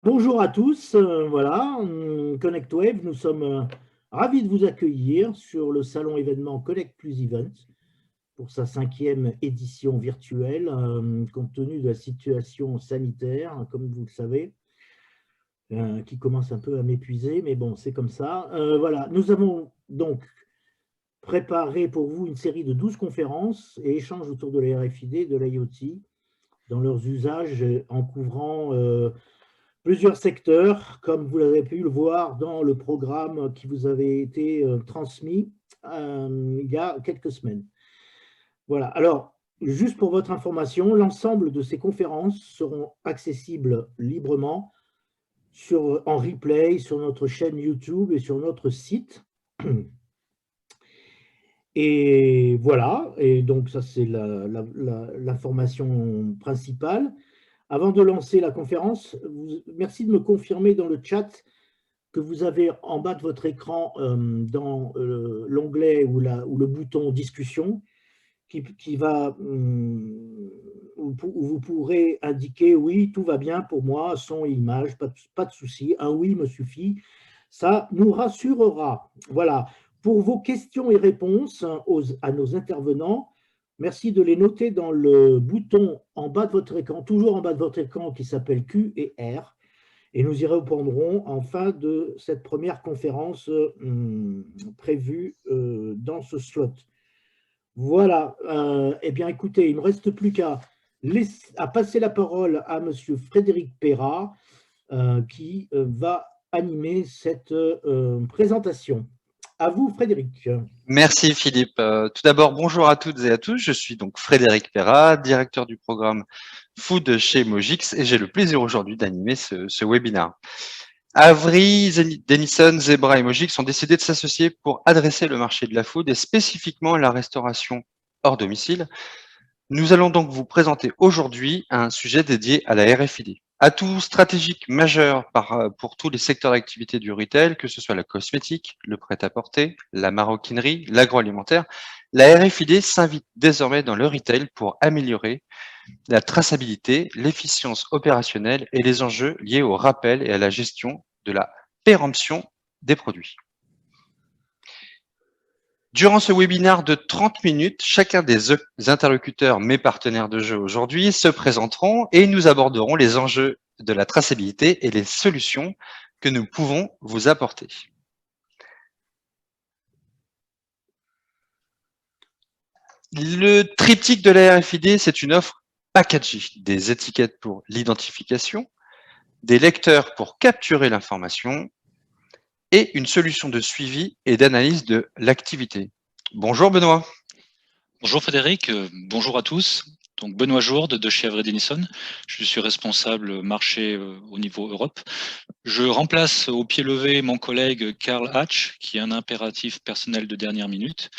Bonjour à tous, voilà, Connect Wave, nous sommes ravis de vous accueillir sur le salon événement Connect Plus Event pour sa 5e édition virtuelle, compte tenu de la situation sanitaire, comme vous le savez, qui commence un peu à m'épuiser, mais bon, c'est comme ça. Voilà, nous avons donc préparé pour vous une série de 12 conférences et échanges autour de la RFID, de l'IoT, dans leurs usages en couvrant plusieurs secteurs, comme vous l'avez pu le voir dans le programme qui vous avait été transmis il y a quelques semaines. Voilà. Alors, juste pour votre information, l'ensemble de ces conférences seront accessibles librement en replay sur notre chaîne YouTube et sur notre site. Et voilà, et donc ça c'est l'information principale. Avant de lancer la conférence, merci de me confirmer dans le chat que vous avez en bas de votre écran dans l'onglet ou le bouton discussion qui va, où vous pourrez indiquer oui, tout va bien pour moi, son et image, pas de souci, un oui me suffit. Ça nous rassurera. Voilà. Pour vos questions et réponses à nos intervenants, merci de les noter dans le bouton en bas de votre écran, toujours en bas de votre écran qui s'appelle Q et R. Et nous y répondrons en fin de cette première conférence prévue dans ce slot. Voilà. Eh bien, écoutez, il ne me reste plus à passer la parole à Monsieur Frédéric Perra, qui va animer cette présentation. À vous, Frédéric. Merci Philippe. Tout d'abord, bonjour à toutes et à tous. Je suis donc Frédéric Perra, directeur du programme Food chez Mojix et j'ai le plaisir aujourd'hui d'animer ce webinaire. Avery, Denison, Zebra et Mojix ont décidé de s'associer pour adresser le marché de la food et spécifiquement la restauration hors domicile. Nous allons donc vous présenter aujourd'hui un sujet dédié à la RFID. Atout stratégique majeur pour tous les secteurs d'activité du retail, que ce soit la cosmétique, le prêt-à-porter, la maroquinerie, l'agroalimentaire, la RFID s'invite désormais dans le retail pour améliorer la traçabilité, l'efficience opérationnelle et les enjeux liés au rappel et à la gestion de la péremption des produits. Durant ce webinaire de 30 minutes, chacun des interlocuteurs, mes partenaires de jeu aujourd'hui, se présenteront et nous aborderons les enjeux de la traçabilité et les solutions que nous pouvons vous apporter. Le triptyque de la RFID, c'est une offre packagée, des étiquettes pour l'identification, des lecteurs pour capturer l'information et une solution de suivi et d'analyse de l'activité. Bonjour Benoît. Bonjour Frédéric, bonjour à tous. Donc Benoît Jourde de chez Avery Dennison. Je suis responsable marché au niveau Europe. Je remplace au pied levé mon collègue Karl Hatch, qui est un impératif personnel de dernière minute.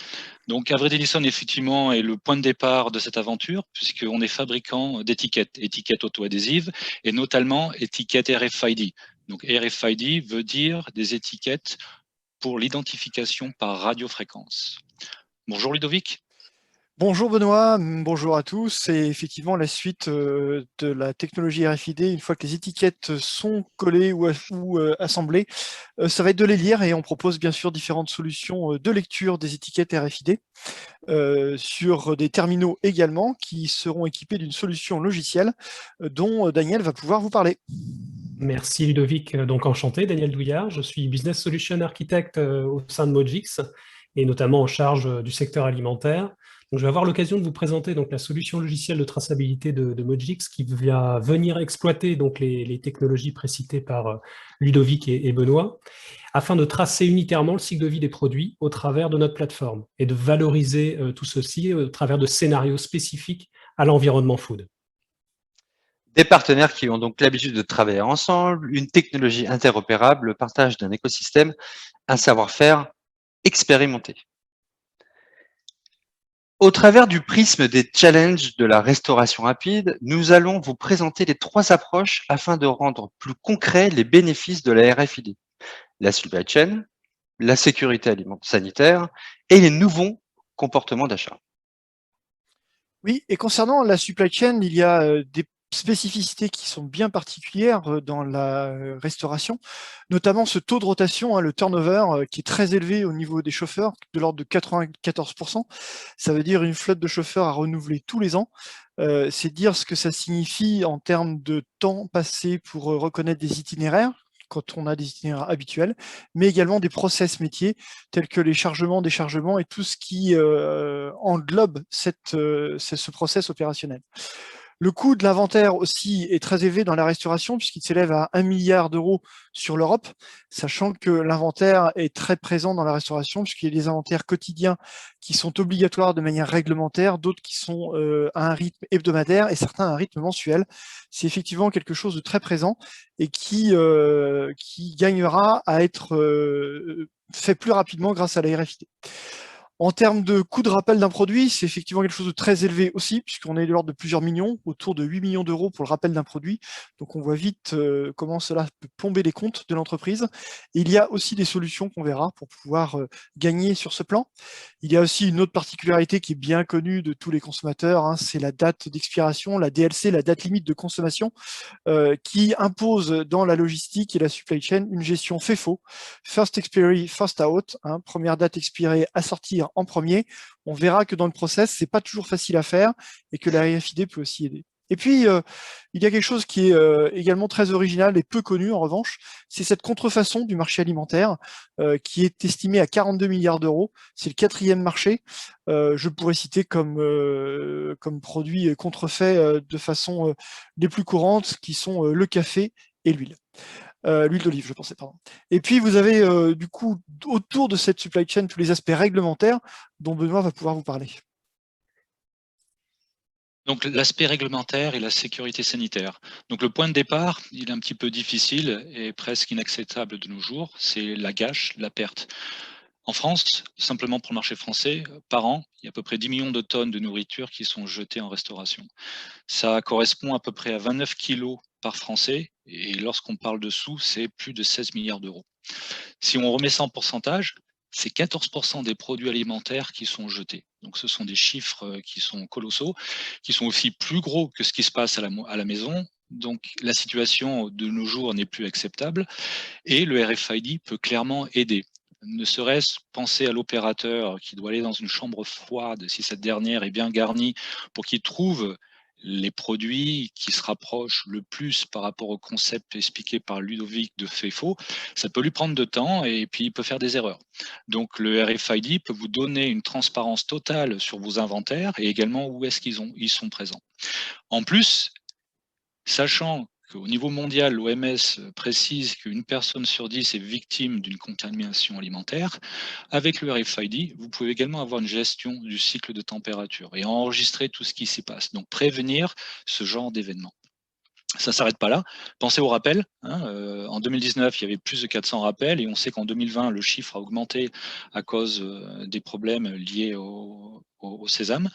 Donc Avery Dennison, effectivement, est le point de départ de cette aventure, puisqu'on est fabricant d'étiquettes, étiquettes auto-adhésives, et notamment étiquettes RFID. Donc RFID veut dire des étiquettes pour l'identification par radiofréquence. Bonjour Ludovic. Bonjour Benoît, bonjour à tous. C'est effectivement la suite de la technologie RFID. Une fois que les étiquettes sont collées ou assemblées, ça va être de les lire et on propose bien sûr différentes solutions de lecture des étiquettes RFID sur des terminaux également qui seront équipés d'une solution logicielle dont Daniel va pouvoir vous parler. Merci Ludovic, donc enchanté, Daniel Douillard. Je suis Business Solution Architect au sein de Mojix et notamment en charge du secteur alimentaire. Donc, je vais avoir l'occasion de vous présenter donc, la solution logicielle de traçabilité de Mojix qui va venir exploiter donc, les technologies précitées par Ludovic et Benoît afin de tracer unitairement le cycle de vie des produits au travers de notre plateforme et de valoriser tout ceci au travers de scénarios spécifiques à l'environnement food. Des partenaires qui ont donc l'habitude de travailler ensemble, une technologie interopérable, le partage d'un écosystème, un savoir-faire expérimenté. Au travers du prisme des challenges de la restauration rapide, nous allons vous présenter les 3 approches afin de rendre plus concrets les bénéfices de la RFID. La supply chain, la sécurité sanitaire et les nouveaux comportements d'achat. Oui, et concernant la supply chain, il y a des spécificités qui sont bien particulières dans la restauration, notamment ce taux de rotation, le turnover, qui est très élevé au niveau des chauffeurs, de l'ordre de 94%. Ça veut dire une flotte de chauffeurs à renouveler tous les ans. C'est dire ce que ça signifie en termes de temps passé pour reconnaître des itinéraires, quand on a des itinéraires habituels, mais également des process métiers tels que les chargements, déchargements et tout ce qui englobe ce process opérationnel. Le coût de l'inventaire aussi est très élevé dans la restauration puisqu'il s'élève à 1 milliard d'euros sur l'Europe, sachant que l'inventaire est très présent dans la restauration puisqu'il y a des inventaires quotidiens qui sont obligatoires de manière réglementaire, d'autres qui sont à un rythme hebdomadaire et certains à un rythme mensuel. C'est effectivement quelque chose de très présent et qui gagnera à être fait plus rapidement grâce à la RFID. En termes de coût de rappel d'un produit, c'est effectivement quelque chose de très élevé aussi, puisqu'on est de l'ordre de plusieurs millions, autour de 8 millions d'euros pour le rappel d'un produit. Donc on voit vite comment cela peut plomber les comptes de l'entreprise. Il y a aussi des solutions qu'on verra pour pouvoir gagner sur ce plan. Il y a aussi une autre particularité qui est bien connue de tous les consommateurs, c'est la date d'expiration, la DLC, la date limite de consommation, qui impose dans la logistique et la supply chain une gestion FIFO, First Expiry, First Out, première date expirée à sortir en premier. On verra que dans le process, c'est pas toujours facile à faire et que la RFID peut aussi aider. Et puis, il y a quelque chose qui est également très original et peu connu en revanche, c'est cette contrefaçon du marché alimentaire qui est estimé à 42 milliards d'euros. C'est le 4e marché. Je pourrais citer comme produits contrefaits de façon les plus courantes qui sont le café et l'huile. L'huile d'olive, je pensais, pardon. Et puis, vous avez du coup, autour de cette supply chain, tous les aspects réglementaires dont Benoît va pouvoir vous parler. Donc l'aspect réglementaire et la sécurité sanitaire. Donc le point de départ, il est un petit peu difficile et presque inacceptable de nos jours, c'est la gâche, la perte. En France, simplement pour le marché français, par an, il y a à peu près 10 millions de tonnes de nourriture qui sont jetées en restauration. Ça correspond à peu près à 29 kilos par Français et lorsqu'on parle de sous, c'est plus de 16 milliards d'euros. Si on remet ça en pourcentage, c'est 14% des produits alimentaires qui sont jetés. Donc ce sont des chiffres qui sont colossaux, qui sont aussi plus gros que ce qui se passe à la maison. Donc la situation de nos jours n'est plus acceptable et le RFID peut clairement aider. Ne serait-ce penser à l'opérateur qui doit aller dans une chambre froide si cette dernière est bien garnie pour qu'il trouve les produits qui se rapprochent le plus par rapport au concept expliqué par Ludovic de FIFO, ça peut lui prendre de temps et puis il peut faire des erreurs. Donc le RFID peut vous donner une transparence totale sur vos inventaires et également où est-ce qu'ils sont présents. En plus, sachant qu'au niveau mondial, l'OMS précise qu'une personne sur 10 est victime d'une contamination alimentaire, avec le RFID, vous pouvez également avoir une gestion du cycle de température et enregistrer tout ce qui s'y passe. Donc prévenir ce genre d'événement. Ça ne s'arrête pas là. Pensez aux rappels. En 2019, il y avait plus de 400 rappels et on sait qu'en 2020, le chiffre a augmenté à cause des problèmes liés au sésame.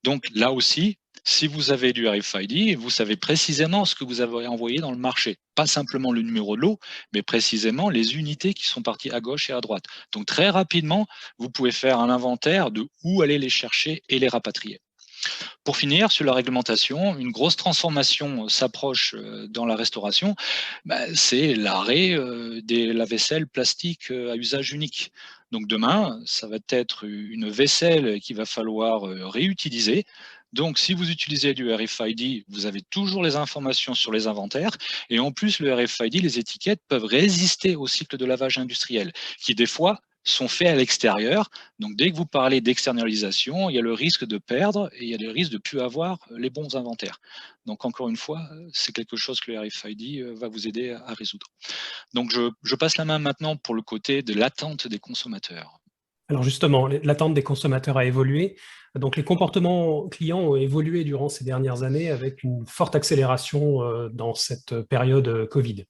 Donc là aussi, si vous avez du RFID, vous savez précisément ce que vous avez envoyé dans le marché. Pas simplement le numéro de lot, mais précisément les unités qui sont parties à gauche et à droite. Donc très rapidement, vous pouvez faire un inventaire de où aller les chercher et les rapatrier. Pour finir, sur la réglementation, une grosse transformation s'approche dans la restauration, c'est l'arrêt des lave-vaisselle plastique à usage unique. Donc demain, ça va être une vaisselle qu'il va falloir réutiliser. Donc si vous utilisez du RFID, vous avez toujours les informations sur les inventaires et en plus le RFID, les étiquettes peuvent résister au cycle de lavage industriel qui des fois sont faits à l'extérieur. Donc, dès que vous parlez d'externalisation, il y a le risque de perdre et il y a le risque de ne plus avoir les bons inventaires. Donc, encore une fois, c'est quelque chose que le RFID va vous aider à résoudre. Donc, je passe la main maintenant pour le côté de l'attente des consommateurs. Alors justement, l'attente des consommateurs a évolué. Donc les comportements clients ont évolué durant ces dernières années avec une forte accélération dans cette période Covid.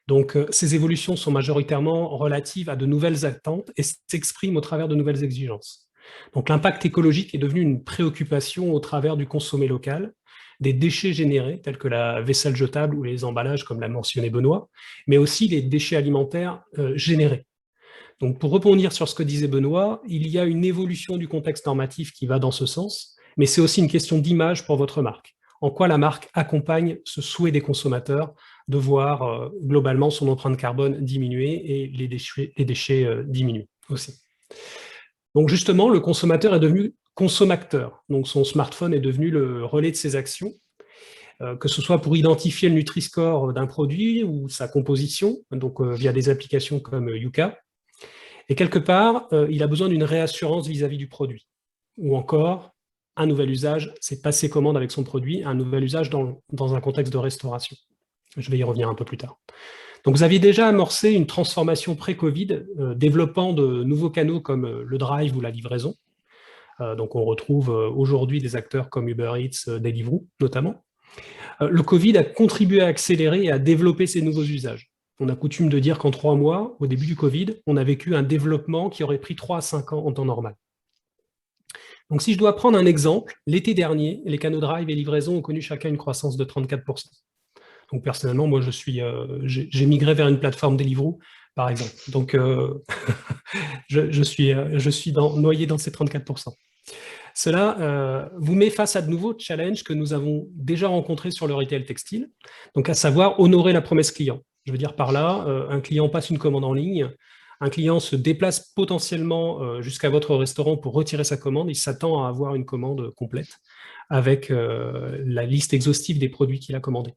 Donc, ces évolutions sont majoritairement relatives à de nouvelles attentes et s'expriment au travers de nouvelles exigences. Donc, l'impact écologique est devenu une préoccupation au travers du consommé local, des déchets générés, tels que la vaisselle jetable ou les emballages, comme l'a mentionné Benoît, mais aussi les déchets alimentaires générés. Donc, pour rebondir sur ce que disait Benoît, il y a une évolution du contexte normatif qui va dans ce sens, mais c'est aussi une question d'image pour votre marque. en quoi la marque accompagne ce souhait des consommateurs de voir globalement son empreinte carbone diminuer et les déchets diminuer aussi. Donc justement, le consommateur est devenu consommateur. Donc son smartphone est devenu le relais de ses actions, que ce soit pour identifier le Nutri-Score d'un produit ou sa composition, donc via des applications comme Yuka. Et quelque part, il a besoin d'une réassurance vis-à-vis du produit. Ou encore, un nouvel usage, c'est passer commande avec son produit, un nouvel usage dans un contexte de restauration. Je vais y revenir un peu plus tard. Donc vous aviez déjà amorcé une transformation pré-Covid, développant de nouveaux canaux comme le drive ou la livraison. Donc on retrouve aujourd'hui des acteurs comme Uber Eats, Deliveroo notamment. Le Covid a contribué à accélérer et à développer ces nouveaux usages. On a coutume de dire qu'en 3 mois, au début du Covid, on a vécu un développement qui aurait pris 3 à 5 ans en temps normal. Donc si je dois prendre un exemple, l'été dernier, les canaux drive et livraison ont connu chacun une croissance de 34%. Donc personnellement, moi j'ai migré vers une plateforme Deliveroo, par exemple. Donc je suis noyé dans ces 34%. Cela vous met face à de nouveaux challenges que nous avons déjà rencontrés sur le retail textile, donc à savoir honorer la promesse client. Je veux dire par là, un client passe une commande en ligne, un client se déplace potentiellement jusqu'à votre restaurant pour retirer sa commande, il s'attend à avoir une commande complète avec la liste exhaustive des produits qu'il a commandés.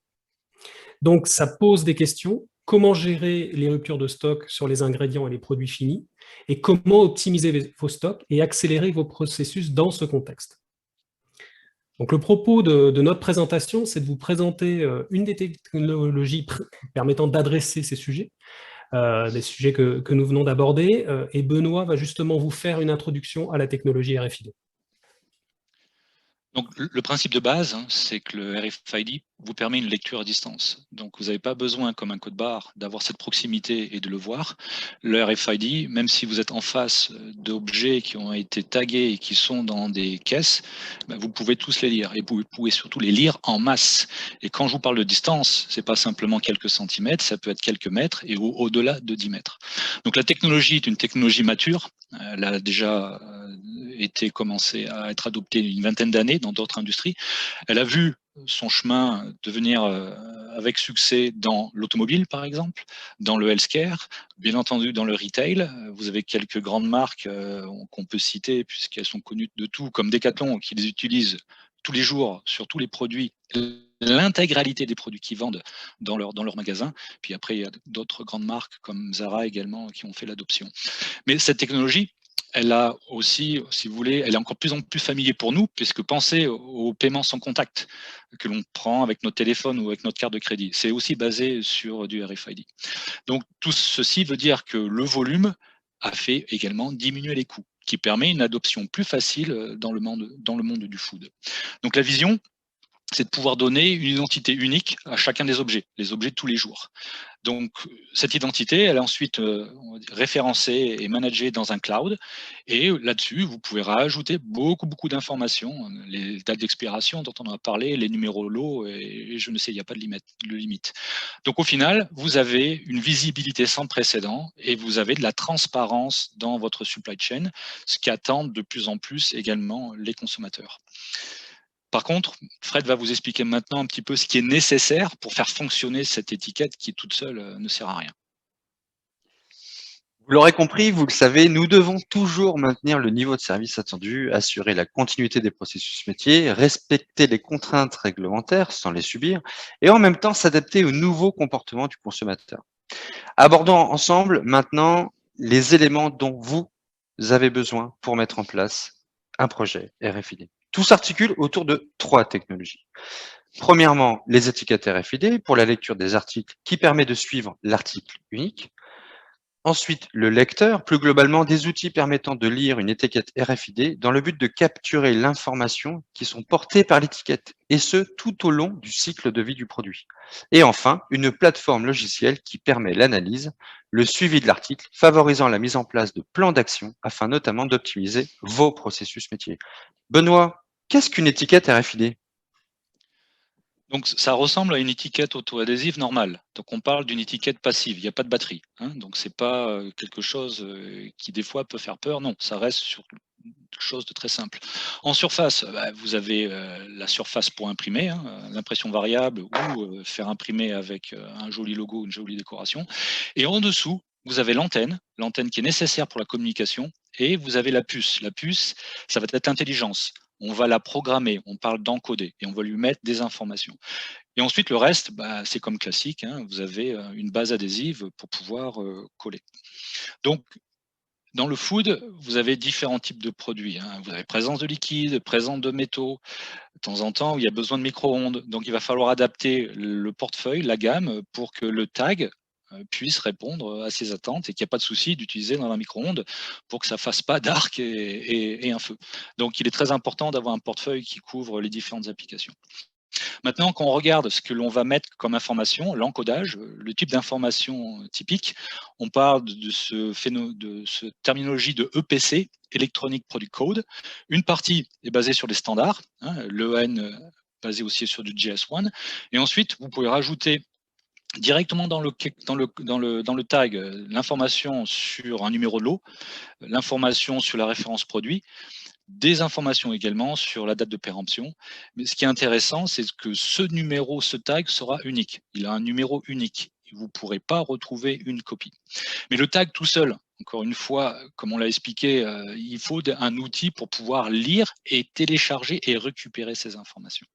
Donc ça pose des questions. Comment gérer les ruptures de stock sur les ingrédients et les produits finis, et comment optimiser vos stocks et accélérer vos processus dans ce contexte. Donc le propos de notre présentation, c'est de vous présenter une des technologies permettant d'adresser ces sujets, des sujets que nous venons d'aborder, et Benoît va justement vous faire une introduction à la technologie RFID. Donc, le principe de base, c'est que le RFID vous permet une lecture à distance. Donc, vous n'avez pas besoin, comme un code barre, d'avoir cette proximité et de le voir. Le RFID, même si vous êtes en face d'objets qui ont été tagués et qui sont dans des caisses, vous pouvez tous les lire. Et vous pouvez surtout les lire en masse. Et quand je vous parle de distance, c'est pas simplement quelques centimètres, ça peut être quelques mètres et au-delà de 10 mètres. Donc, la technologie est une technologie mature. Elle a déjà été commencée à être adoptée une vingtaine d'années dans d'autres industries. Elle a vu son chemin devenir avec succès dans l'automobile, par exemple, dans le healthcare, bien entendu dans le retail. Vous avez quelques grandes marques qu'on peut citer, puisqu'elles sont connues de tout, comme Decathlon, qui les utilisent tous les jours sur tous les produits, l'intégralité des produits qu'ils vendent dans leur magasin. Puis après, il y a d'autres grandes marques comme Zara également qui ont fait l'adoption. Mais cette technologie, elle a aussi, si vous voulez, elle est encore plus en plus familier pour nous, puisque pensez au paiement sans contact que l'on prend avec notre téléphone ou avec notre carte de crédit. C'est aussi basé sur du RFID. Donc tout ceci veut dire que le volume a fait également diminuer les coûts, qui permet une adoption plus facile dans le monde du food. Donc la vision, c'est de pouvoir donner une identité unique à chacun des objets, les objets de tous les jours. Donc, cette identité, elle est ensuite référencée et managée dans un cloud. Et là-dessus, vous pouvez rajouter beaucoup d'informations, les dates d'expiration dont on a parlé, les numéros lots, et je ne sais, il n'y a pas de limite. Donc, au final, vous avez une visibilité sans précédent et vous avez de la transparence dans votre supply chain, ce qu'attendent de plus en plus également les consommateurs. Par contre, Fred va vous expliquer maintenant un petit peu ce qui est nécessaire pour faire fonctionner cette étiquette qui toute seule ne sert à rien. Vous l'aurez compris, vous le savez, nous devons toujours maintenir le niveau de service attendu, assurer la continuité des processus métiers, respecter les contraintes réglementaires sans les subir et en même temps s'adapter aux nouveaux comportements du consommateur. Abordons ensemble maintenant les éléments dont vous avez besoin pour mettre en place un projet RFID. Tout s'articule autour de 3 technologies. Premièrement, les étiquettes RFID pour la lecture des articles qui permet de suivre l'article unique. Ensuite, le lecteur, plus globalement des outils permettant de lire une étiquette RFID dans le but de capturer l'information qui sont portées par l'étiquette, et ce, tout au long du cycle de vie du produit. Et enfin, une plateforme logicielle qui permet l'analyse, le suivi de l'article, favorisant la mise en place de plans d'action afin notamment d'optimiser vos processus métiers. Benoît, qu'est-ce qu'une étiquette RFID ? Donc, ça ressemble à une étiquette auto-adhésive normale. Donc, on parle d'une étiquette passive. Il n'y a pas de batterie. Hein. Donc, c'est pas quelque chose qui, des fois, peut faire peur. Non, ça reste sur quelque chose de très simple. En surface, vous avez la surface pour imprimer, hein, l'impression variable ou faire imprimer avec un joli logo, une jolie décoration. Et en dessous, vous avez l'antenne qui est nécessaire pour la communication, et vous avez la puce. La puce, ça va être l'intelligence. On va la programmer, on parle d'encoder, et on va lui mettre des informations. Et ensuite, le reste, c'est comme classique, hein, vous avez une base adhésive pour pouvoir coller. Donc, dans le food, vous avez différents types de produits. Hein. Vous avez présence de liquide, présence de métaux. De temps en temps, il y a besoin de micro-ondes. Donc, il va falloir adapter le portefeuille, la gamme, pour que le tag puisse répondre à ces attentes et qu'il n'y a pas de souci d'utiliser dans la micro-ondes pour que ça ne fasse pas d'arc et un feu. Donc, il est très important d'avoir un portefeuille qui couvre les différentes applications. Maintenant, quand on regarde ce que l'on va mettre comme information, l'encodage, le type d'information typique, on parle de ce terminologie de EPC, Electronic Product Code. Une partie est basée sur les standards, hein, l'EN basé aussi sur du JS1, et ensuite vous pouvez rajouter directement dans le tag l'information sur un numéro de lot, l'information sur la référence produit, des informations également sur la date de péremption. Mais ce qui est intéressant, c'est que ce numéro, ce tag sera unique. Il a un numéro unique. Vous ne pourrez pas retrouver une copie. Mais le tag tout seul, encore une fois, comme on l'a expliqué, il faut un outil pour pouvoir lire et télécharger et récupérer ces informations.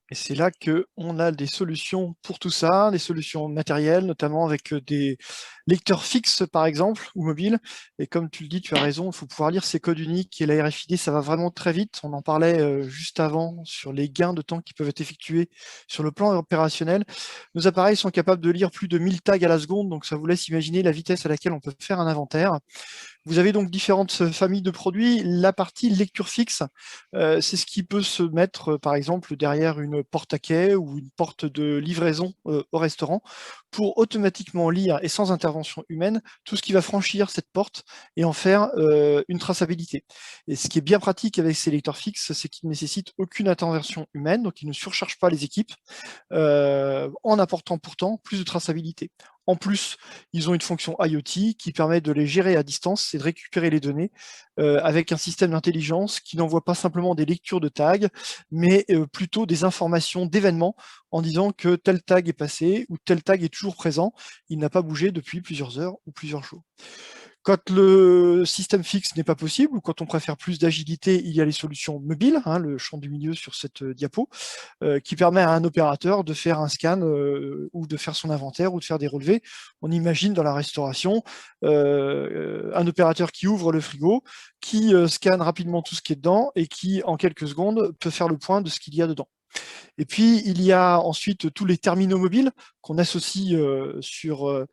Et c'est là qu'on a des solutions pour tout ça, des solutions matérielles, notamment avec des lecteurs fixes, par exemple, ou mobiles. Et comme tu le dis, tu as raison, il faut pouvoir lire ces codes uniques. Et la RFID, ça va vraiment très vite. On en parlait juste avant sur les gains de temps qui peuvent être effectués sur le plan opérationnel. Nos appareils sont capables de lire plus de 1000 tags à la seconde, donc ça vous laisse imaginer la vitesse à laquelle on peut faire un inventaire. Vous avez donc différentes familles de produits. La partie lecture fixe, c'est ce qui peut se mettre, par exemple, derrière une porte à quai ou une porte de livraison au restaurant pour automatiquement lire et sans intervention humaine tout ce qui va franchir cette porte et en faire une traçabilité. Et ce qui est bien pratique avec ces lecteurs fixes, c'est qu'ils ne nécessitent aucune intervention humaine, donc ils ne surchargent pas les équipes en apportant pourtant plus de traçabilité. En plus, ils ont une fonction IoT qui permet de les gérer à distance et de récupérer les données avec un système d'intelligence qui n'envoie pas simplement des lectures de tags, mais plutôt des informations d'événements en disant que tel tag est passé ou tel tag est toujours présent, il n'a pas bougé depuis plusieurs heures ou plusieurs jours. Quand le système fixe n'est pas possible ou quand on préfère plus d'agilité, il y a les solutions mobiles, hein, le champ du milieu sur cette diapo, qui permet à un opérateur de faire un scan ou de faire son inventaire ou de faire des relevés. On imagine dans la restauration un opérateur qui ouvre le frigo, qui scanne rapidement tout ce qui est dedans et qui, en quelques secondes, peut faire le point de ce qu'il y a dedans. Et puis, il y a ensuite tous les terminaux mobiles qu'on associe sur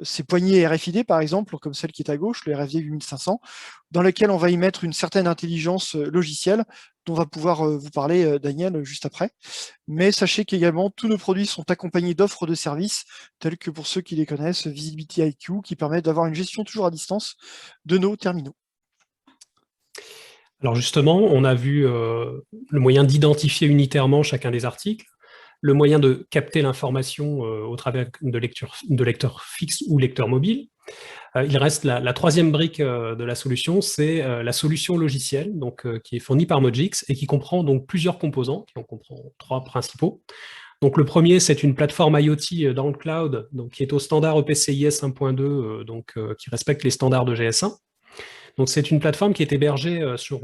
ces poignées RFID, par exemple, comme celle qui est à gauche, le RFID 8500, dans lequel on va y mettre une certaine intelligence logicielle dont va pouvoir vous parler Daniel juste après. Mais sachez qu'également, tous nos produits sont accompagnés d'offres de services, telles que pour ceux qui les connaissent, Visibility IQ, qui permet d'avoir une gestion toujours à distance de nos terminaux. Alors justement, on a vu le moyen d'identifier unitairement chacun des articles, le moyen de capter l'information au travers de lecteurs fixes ou lecteurs mobiles. Il reste la troisième brique de la solution, c'est la solution logicielle, donc, qui est fournie par Mogix et qui comprend donc plusieurs composants, qui en comprend 3 principaux. Donc le premier, c'est une plateforme IoT dans le cloud, donc, qui est au standard EPCIS 1.2, qui respecte les standards de GS1. Donc c'est une plateforme qui est hébergée sur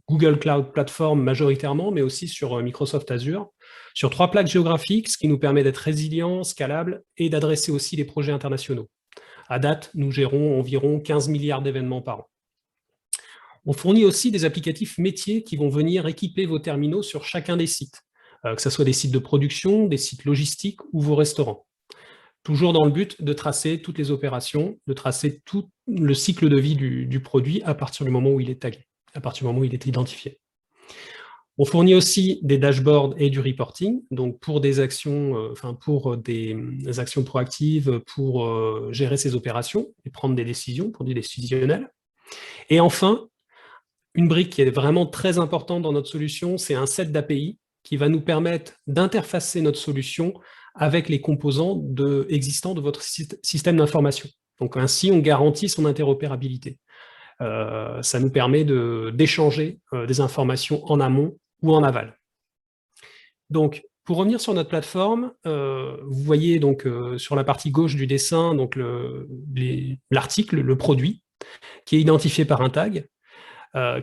Google Cloud Platform majoritairement, mais aussi sur Microsoft Azure, sur 3 plaques géographiques, ce qui nous permet d'être résilient, scalable et d'adresser aussi les projets internationaux. À date, nous gérons environ 15 milliards d'événements par an. On fournit aussi des applicatifs métiers qui vont venir équiper vos terminaux sur chacun des sites, que ce soit des sites de production, des sites logistiques ou vos restaurants. Toujours dans le but de tracer toutes les opérations, de tracer tout le cycle de vie du produit à partir du moment où il est tagué, à partir du moment où il est identifié. On fournit aussi des dashboards et du reporting, donc pour des actions, pour des actions proactives, pour gérer ces opérations et prendre des décisions, pour du décisionnel. Et enfin, une brique qui est vraiment très importante dans notre solution, c'est un set d'API qui va nous permettre d'interfacer notre solution avec les composants existants de votre système d'information. Donc ainsi, on garantit son interopérabilité. Ça nous permet d'échanger des informations en amont ou en aval. Donc, pour revenir sur notre plateforme, vous voyez donc sur la partie gauche du dessin donc l'article, le produit, qui est identifié par un tag,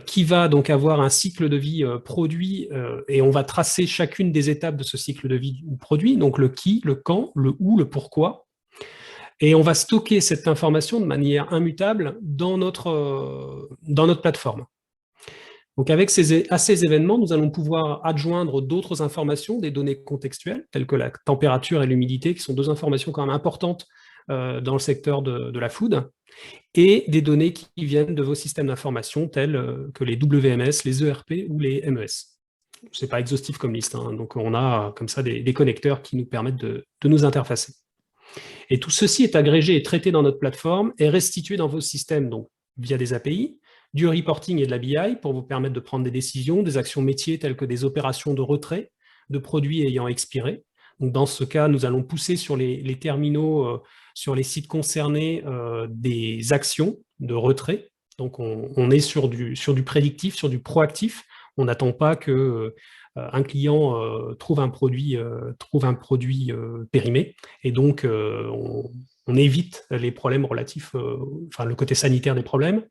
qui va donc avoir un cycle de vie produit, et on va tracer chacune des étapes de ce cycle de vie du produit, donc le qui, le quand, le où, le pourquoi. Et on va stocker cette information de manière immutable dans notre plateforme. Donc à ces événements, nous allons pouvoir adjoindre d'autres informations, des données contextuelles, telles que la température et l'humidité, qui sont deux informations quand même importantes dans le secteur de la food, et des données qui viennent de vos systèmes d'information, tels que les WMS, les ERP ou les MES. Ce n'est pas exhaustif comme liste, hein, donc on a comme ça des connecteurs qui nous permettent de nous interfacer. Et tout ceci est agrégé et traité dans notre plateforme et restitué dans vos systèmes, donc via des API, du reporting et de la BI pour vous permettre de prendre des décisions, des actions métiers telles que des opérations de retrait de produits ayant expiré. Donc dans ce cas, nous allons pousser sur les terminaux, sur les sites concernés, des actions de retrait. Donc on est sur du prédictif, sur du proactif. On n'attend pas que un client trouve un produit périmé, et donc on évite les problèmes relatifs, enfin le côté sanitaire des problèmes.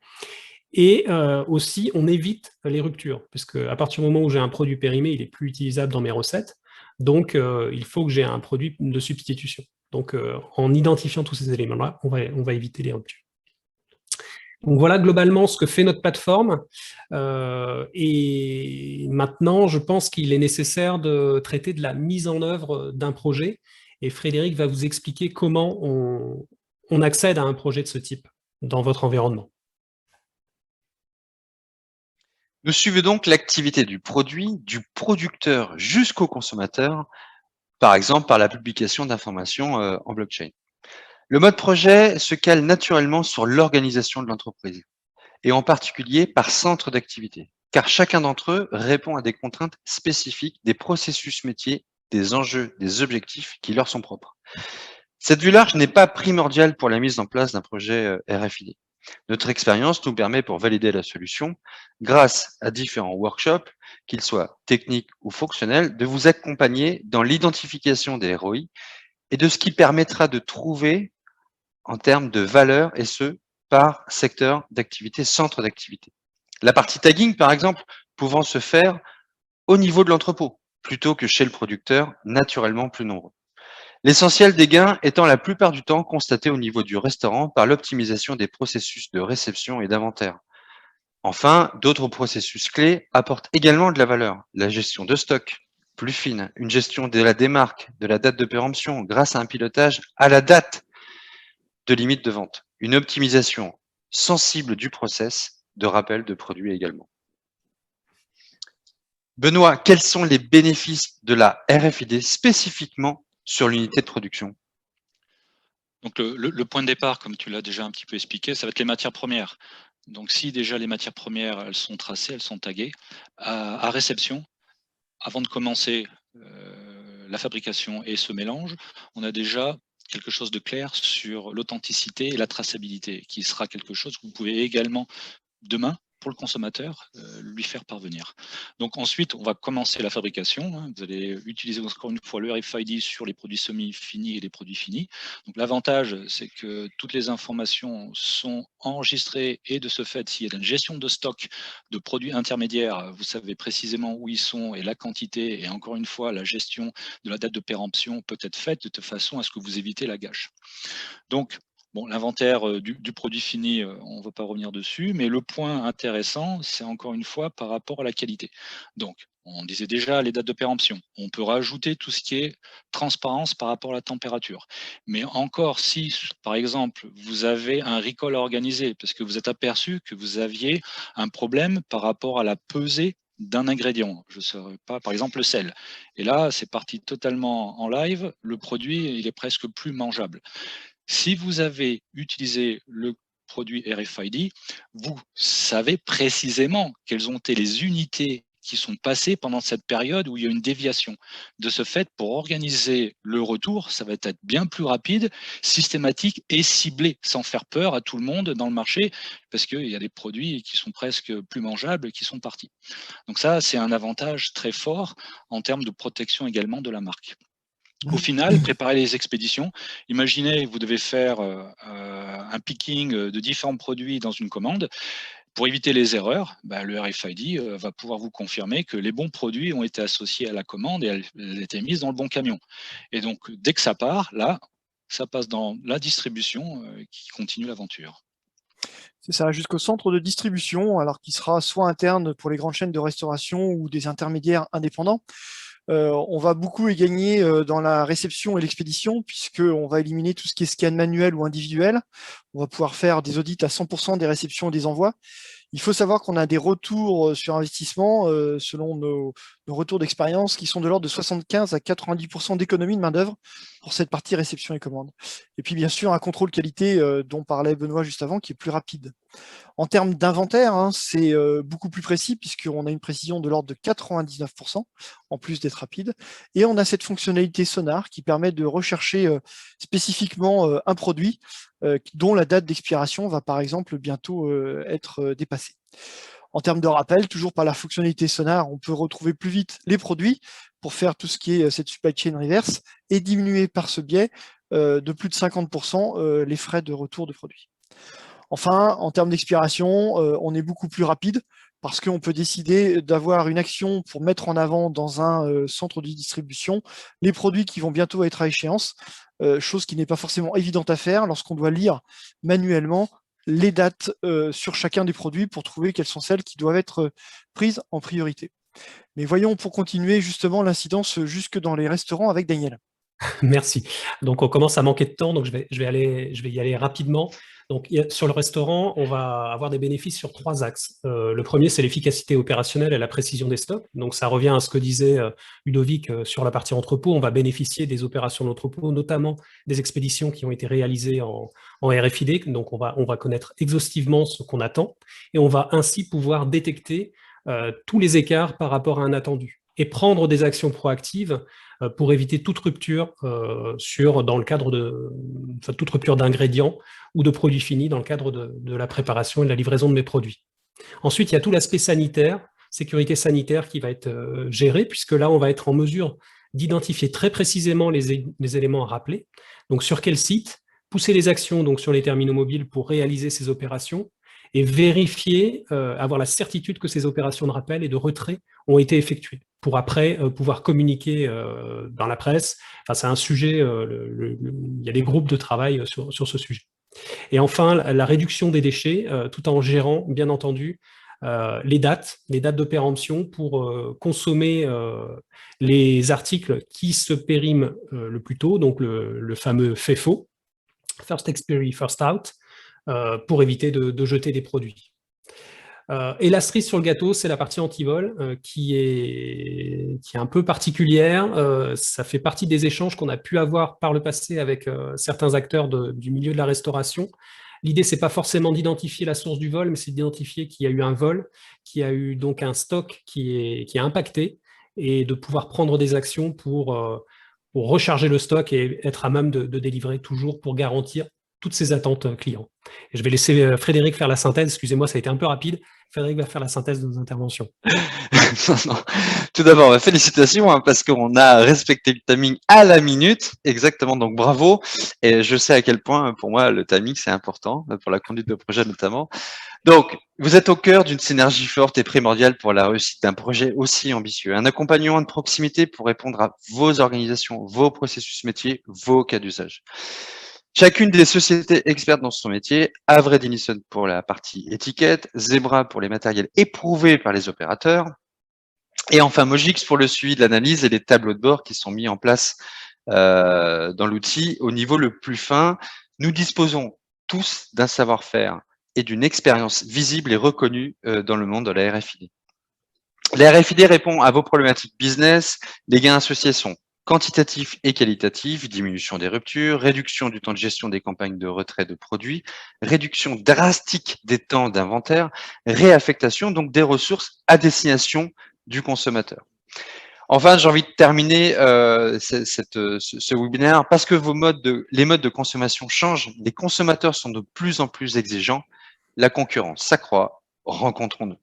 Et aussi, on évite les ruptures, puisque à partir du moment où j'ai un produit périmé, il n'est plus utilisable dans mes recettes. Donc, il faut que j'ai un produit de substitution. Donc, en identifiant tous ces éléments-là, on va éviter les ruptures. Donc, voilà globalement ce que fait notre plateforme. Et maintenant, je pense qu'il est nécessaire de traiter de la mise en œuvre d'un projet. Et Frédéric va vous expliquer comment on accède à un projet de ce type dans votre environnement. Nous suivons donc l'activité du produit, du producteur jusqu'au consommateur, par exemple par la publication d'informations en blockchain. Le mode projet se cale naturellement sur l'organisation de l'entreprise, et en particulier par centre d'activité, car chacun d'entre eux répond à des contraintes spécifiques, des processus métiers, des enjeux, des objectifs qui leur sont propres. Cette vue large n'est pas primordiale pour la mise en place d'un projet RFID. Notre expérience nous permet, pour valider la solution, grâce à différents workshops, qu'ils soient techniques ou fonctionnels, de vous accompagner dans l'identification des ROI et de ce qui permettra de trouver en termes de valeur, et ce, par secteur d'activité, centre d'activité. La partie tagging, par exemple, pouvant se faire au niveau de l'entrepôt, plutôt que chez le producteur, naturellement plus nombreux. L'essentiel des gains étant la plupart du temps constaté au niveau du restaurant par l'optimisation des processus de réception et d'inventaire. Enfin, d'autres processus clés apportent également de la valeur. La gestion de stock, plus fine, une gestion de la démarque, de la date de péremption, grâce à un pilotage à la date de limite de vente. Une optimisation sensible du process de rappel de produits également. Benoît, quels sont les bénéfices de la RFID spécifiquement sur l'unité de production? Donc le point de départ, comme tu l'as déjà un petit peu expliqué, ça va être les matières premières. Donc si déjà les matières premières, elles sont tracées, elles sont taguées, à réception, avant de commencer la fabrication et ce mélange, on a déjà quelque chose de clair sur l'authenticité et la traçabilité, qui sera quelque chose que vous pouvez également demain, pour le consommateur, lui faire parvenir. Donc ensuite, on va commencer la fabrication. Hein. Vous allez utiliser encore une fois le RFID sur les produits semi-finis et les produits finis. Donc l'avantage, c'est que toutes les informations sont enregistrées, et de ce fait, s'il y a une gestion de stock de produits intermédiaires, vous savez précisément où ils sont et la quantité, et encore une fois, la gestion de la date de péremption peut être faite de telle façon à ce que vous évitez la gâche. Donc, bon, l'inventaire du produit fini, on ne va pas revenir dessus, mais le point intéressant, c'est encore une fois par rapport à la qualité. Donc, on disait déjà les dates de péremption. On peut rajouter tout ce qui est transparence par rapport à la température. Mais encore, si, par exemple, vous avez un recall organisé, parce que vous êtes aperçu que vous aviez un problème par rapport à la pesée d'un ingrédient, je ne saurais pas, par exemple le sel. Et là, c'est parti totalement en live, le produit, il est presque plus mangeable. Si vous avez utilisé le produit RFID, vous savez précisément quelles ont été les unités qui sont passés pendant cette période où il y a une déviation. De ce fait, pour organiser le retour, ça va être bien plus rapide, systématique et ciblé, sans faire peur à tout le monde dans le marché, parce qu'il y a des produits qui sont presque plus mangeables qui sont partis. Donc ça, c'est un avantage très fort en termes de protection également de la marque. Au final, préparer les expéditions. Imaginez, vous devez faire un picking de différents produits dans une commande. Pour éviter les erreurs, le RFID va pouvoir vous confirmer que les bons produits ont été associés à la commande et elles ont été mises dans le bon camion. Et donc, dès que ça part, là, ça passe dans la distribution qui continue l'aventure. C'est ça, jusqu'au centre de distribution, alors qui sera soit interne pour les grandes chaînes de restauration ou des intermédiaires indépendants. On va beaucoup y gagner dans la réception et l'expédition, puisqu'on va éliminer tout ce qui est scan manuel ou individuel. On va pouvoir faire des audits à 100% des réceptions et des envois. Il faut savoir qu'on a des retours sur investissement, selon nos retours d'expérience, qui sont de l'ordre de 75 à 90% d'économie de main-d'œuvre pour cette partie réception et commande. Et puis, bien sûr, un contrôle qualité dont parlait Benoît juste avant, qui est plus rapide. En termes d'inventaire, c'est beaucoup plus précis, puisqu'on a une précision de l'ordre de 99%, en plus d'être rapide. Et on a cette fonctionnalité sonar qui permet de rechercher spécifiquement un produit dont la date d'expiration va par exemple bientôt être dépassée. En termes de rappel, toujours par la fonctionnalité sonar, on peut retrouver plus vite les produits pour faire tout ce qui est cette supply chain reverse et diminuer par ce biais de plus de 50% les frais de retour de produits. Enfin, en termes d'expiration, on est beaucoup plus rapide parce qu'on peut décider d'avoir une action pour mettre en avant dans un centre de distribution les produits qui vont bientôt être à échéance, chose qui n'est pas forcément évidente à faire lorsqu'on doit lire manuellement les dates sur chacun des produits pour trouver quelles sont celles qui doivent être prises en priorité. Mais voyons pour continuer justement l'incidence jusque dans les restaurants avec Daniel. Merci. Donc, on commence à manquer de temps, donc je vais y aller rapidement. Donc, sur le restaurant, on va avoir des bénéfices sur 3 axes. Le premier, c'est l'efficacité opérationnelle et la précision des stocks. Donc, ça revient à ce que disait Ludovic sur la partie entrepôt. On va bénéficier des opérations d'entrepôt, notamment des expéditions qui ont été réalisées en RFID. Donc, on va connaître exhaustivement ce qu'on attend et on va ainsi pouvoir détecter tous les écarts par rapport à un attendu et prendre des actions proactives pour éviter toute rupture dans le cadre toute rupture d'ingrédients ou de produits finis dans le cadre de la préparation et de la livraison de mes produits. Ensuite, il y a tout l'aspect sanitaire, sécurité sanitaire qui va être géré, puisque là, on va être en mesure d'identifier très précisément les éléments à rappeler. Donc, sur quel site, pousser les actions donc, sur les terminaux mobiles pour réaliser ces opérations et vérifier, avoir la certitude que ces opérations de rappel et de retrait ont été effectuées, pour après pouvoir communiquer dans la presse. Enfin, c'est un sujet, il y a des groupes de travail sur ce sujet. Et enfin, la réduction des déchets, tout en gérant, bien entendu, les dates de péremption pour consommer les articles qui se périment le plus tôt, donc le fameux FEFO, First Expiry, First Out, pour éviter de jeter des produits. Et la cerise sur le gâteau, c'est la partie anti-vol qui est un peu particulière. Ça fait partie des échanges qu'on a pu avoir par le passé avec certains acteurs du milieu de la restauration. L'idée, c'est pas forcément d'identifier la source du vol, mais c'est d'identifier qu'il y a eu un vol, qu'il y a eu donc un stock qui a impacté, et de pouvoir prendre des actions pour recharger le stock et être à même de délivrer toujours pour garantir toutes ces attentes clients. Et je vais laisser Frédéric faire la synthèse. Excusez-moi, ça a été un peu rapide. Frédéric va faire la synthèse de nos interventions. Non. Tout d'abord, félicitations, parce qu'on a respecté le timing à la minute. Exactement, donc bravo. Et je sais à quel point, pour moi, le timing, c'est important, pour la conduite de projet notamment. Donc, vous êtes au cœur d'une synergie forte et primordiale pour la réussite d'un projet aussi ambitieux. Un accompagnement de proximité pour répondre à vos organisations, vos processus métiers, vos cas d'usage. Chacune des sociétés expertes dans son métier, Havre et Denison pour la partie étiquette, Zebra pour les matériels éprouvés par les opérateurs, et enfin Mogix pour le suivi de l'analyse et les tableaux de bord qui sont mis en place dans l'outil au niveau le plus fin. Nous disposons tous d'un savoir-faire et d'une expérience visible et reconnue dans le monde de la RFID. La RFID répond à vos problématiques business. Les gains associés sont quantitatif et qualitatif, diminution des ruptures, réduction du temps de gestion des campagnes de retrait de produits, réduction drastique des temps d'inventaire, réaffectation donc des ressources à destination du consommateur. Enfin, j'ai envie de terminer ce webinaire parce que les modes de consommation changent, les consommateurs sont de plus en plus exigeants, la concurrence s'accroît, rencontrons-nous.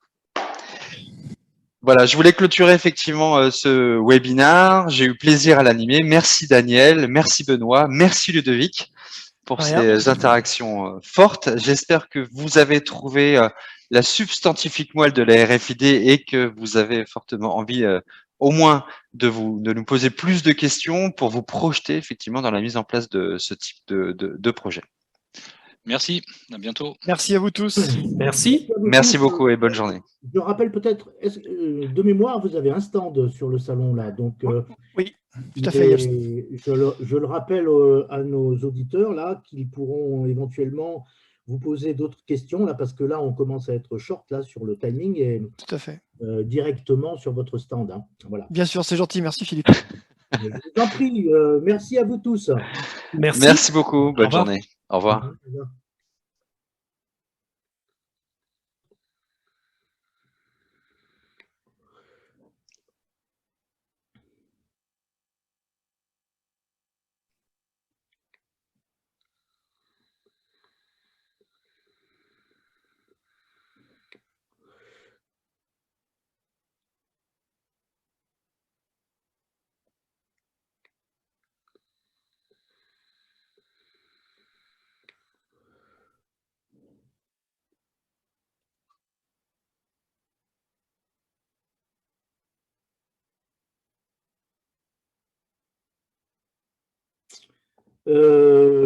Voilà, je voulais clôturer effectivement ce webinaire. J'ai eu plaisir à l'animer. Merci Daniel, merci Benoît, merci Ludovic pour ces interactions fortes. J'espère que vous avez trouvé la substantifique moelle de la RFID et que vous avez fortement envie au moins de nous poser plus de questions pour vous projeter effectivement dans la mise en place de ce type de projet. Merci, à bientôt. Merci à vous tous. Merci. Merci beaucoup et bonne journée. Je rappelle peut-être, de mémoire, vous avez un stand sur le salon là, donc oui, tout à fait. Je le rappelle à nos auditeurs là qu'ils pourront éventuellement vous poser d'autres questions là, parce que là on commence à être short là sur le timing et tout à fait. Directement sur votre stand. Hein. Voilà. Bien sûr, c'est gentil, merci Philippe. Je vous en prie, merci à vous tous. Merci beaucoup, bonne journée. Au revoir. Au revoir.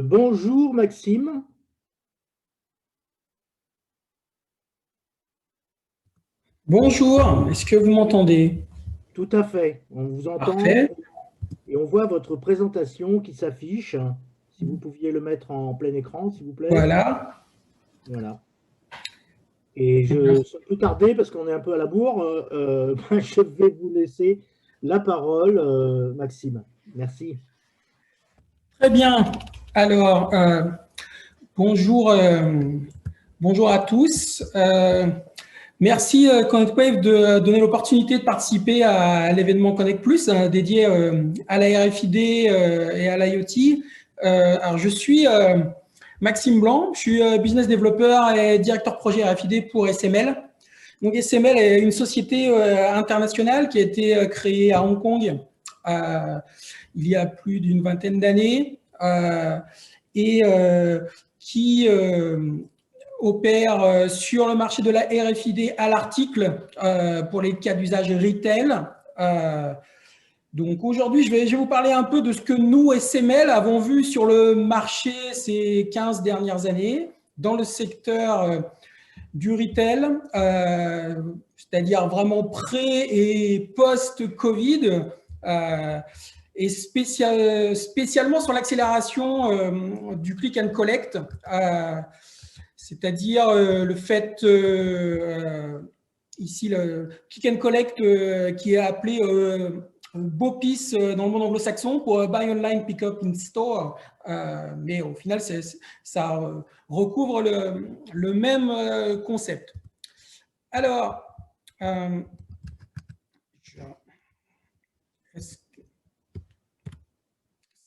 Bonjour Maxime. Bonjour, est-ce que vous m'entendez? Tout à fait, on vous entend. Parfait. Et on voit votre présentation qui s'affiche. Si vous pouviez le mettre en plein écran, s'il vous plaît. Voilà. Voilà. Et sans plus tarder, parce qu'on est un peu à la bourre, je vais vous laisser la parole, Maxime. Merci. Très bien. Alors, bonjour à tous. Merci ConnectWave de donner l'opportunité de participer à l'événement Connect Plus dédié à la RFID et à l'IoT. Alors, je suis Maxime Blanc, je suis business développeur et directeur projet RFID pour SML. Donc, SML est une société internationale qui a été créée à Hong Kong il y a plus d'une vingtaine d'années et qui opère sur le marché de la RFID à l'article pour les cas d'usage retail. Donc aujourd'hui, je vais vous parler un peu de ce que nous, SML, avons vu sur le marché ces 15 dernières années dans le secteur du retail, c'est-à-dire vraiment pré- et post-Covid, et spécialement sur l'accélération du click and collect, c'est-à-dire le fait, ici, le click and collect qui est appelé BOPIS dans le monde anglo-saxon pour Buy Online, Pick Up in Store, mais au final, ça recouvre le même concept. Alors,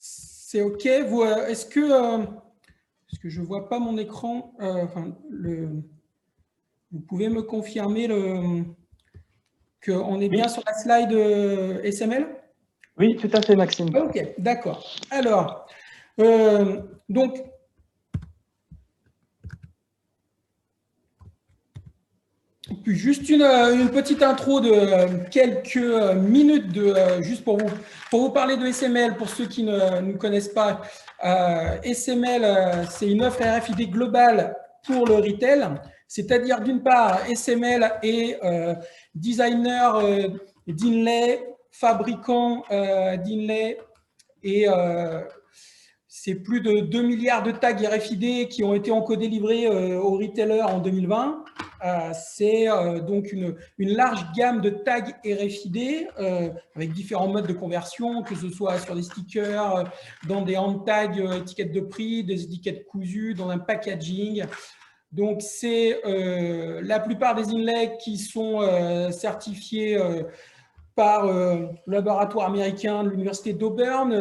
c'est OK. Est-ce que je ne vois pas mon écran, vous pouvez me confirmer qu'on est bien sur la slide SML? Oui, tout à fait, Maxime. OK, d'accord. Alors, donc, juste une petite intro de quelques minutes juste pour vous parler de SML, pour ceux qui ne connaissent pas. SML, c'est une offre RFID globale pour le retail, c'est-à-dire d'une part, SML est designer d'inlay, fabricant d'inlay, et c'est plus de 2 milliards de tags RFID qui ont été encodés-livrés aux retailers en 2020. C'est donc une large gamme de tags RFID avec différents modes de conversion, que ce soit sur des stickers, dans des hand tags, étiquettes de prix, des étiquettes cousues, dans un packaging, Donc, c'est la plupart des inlays qui sont certifiés par le laboratoire américain de l'université d'Auburn,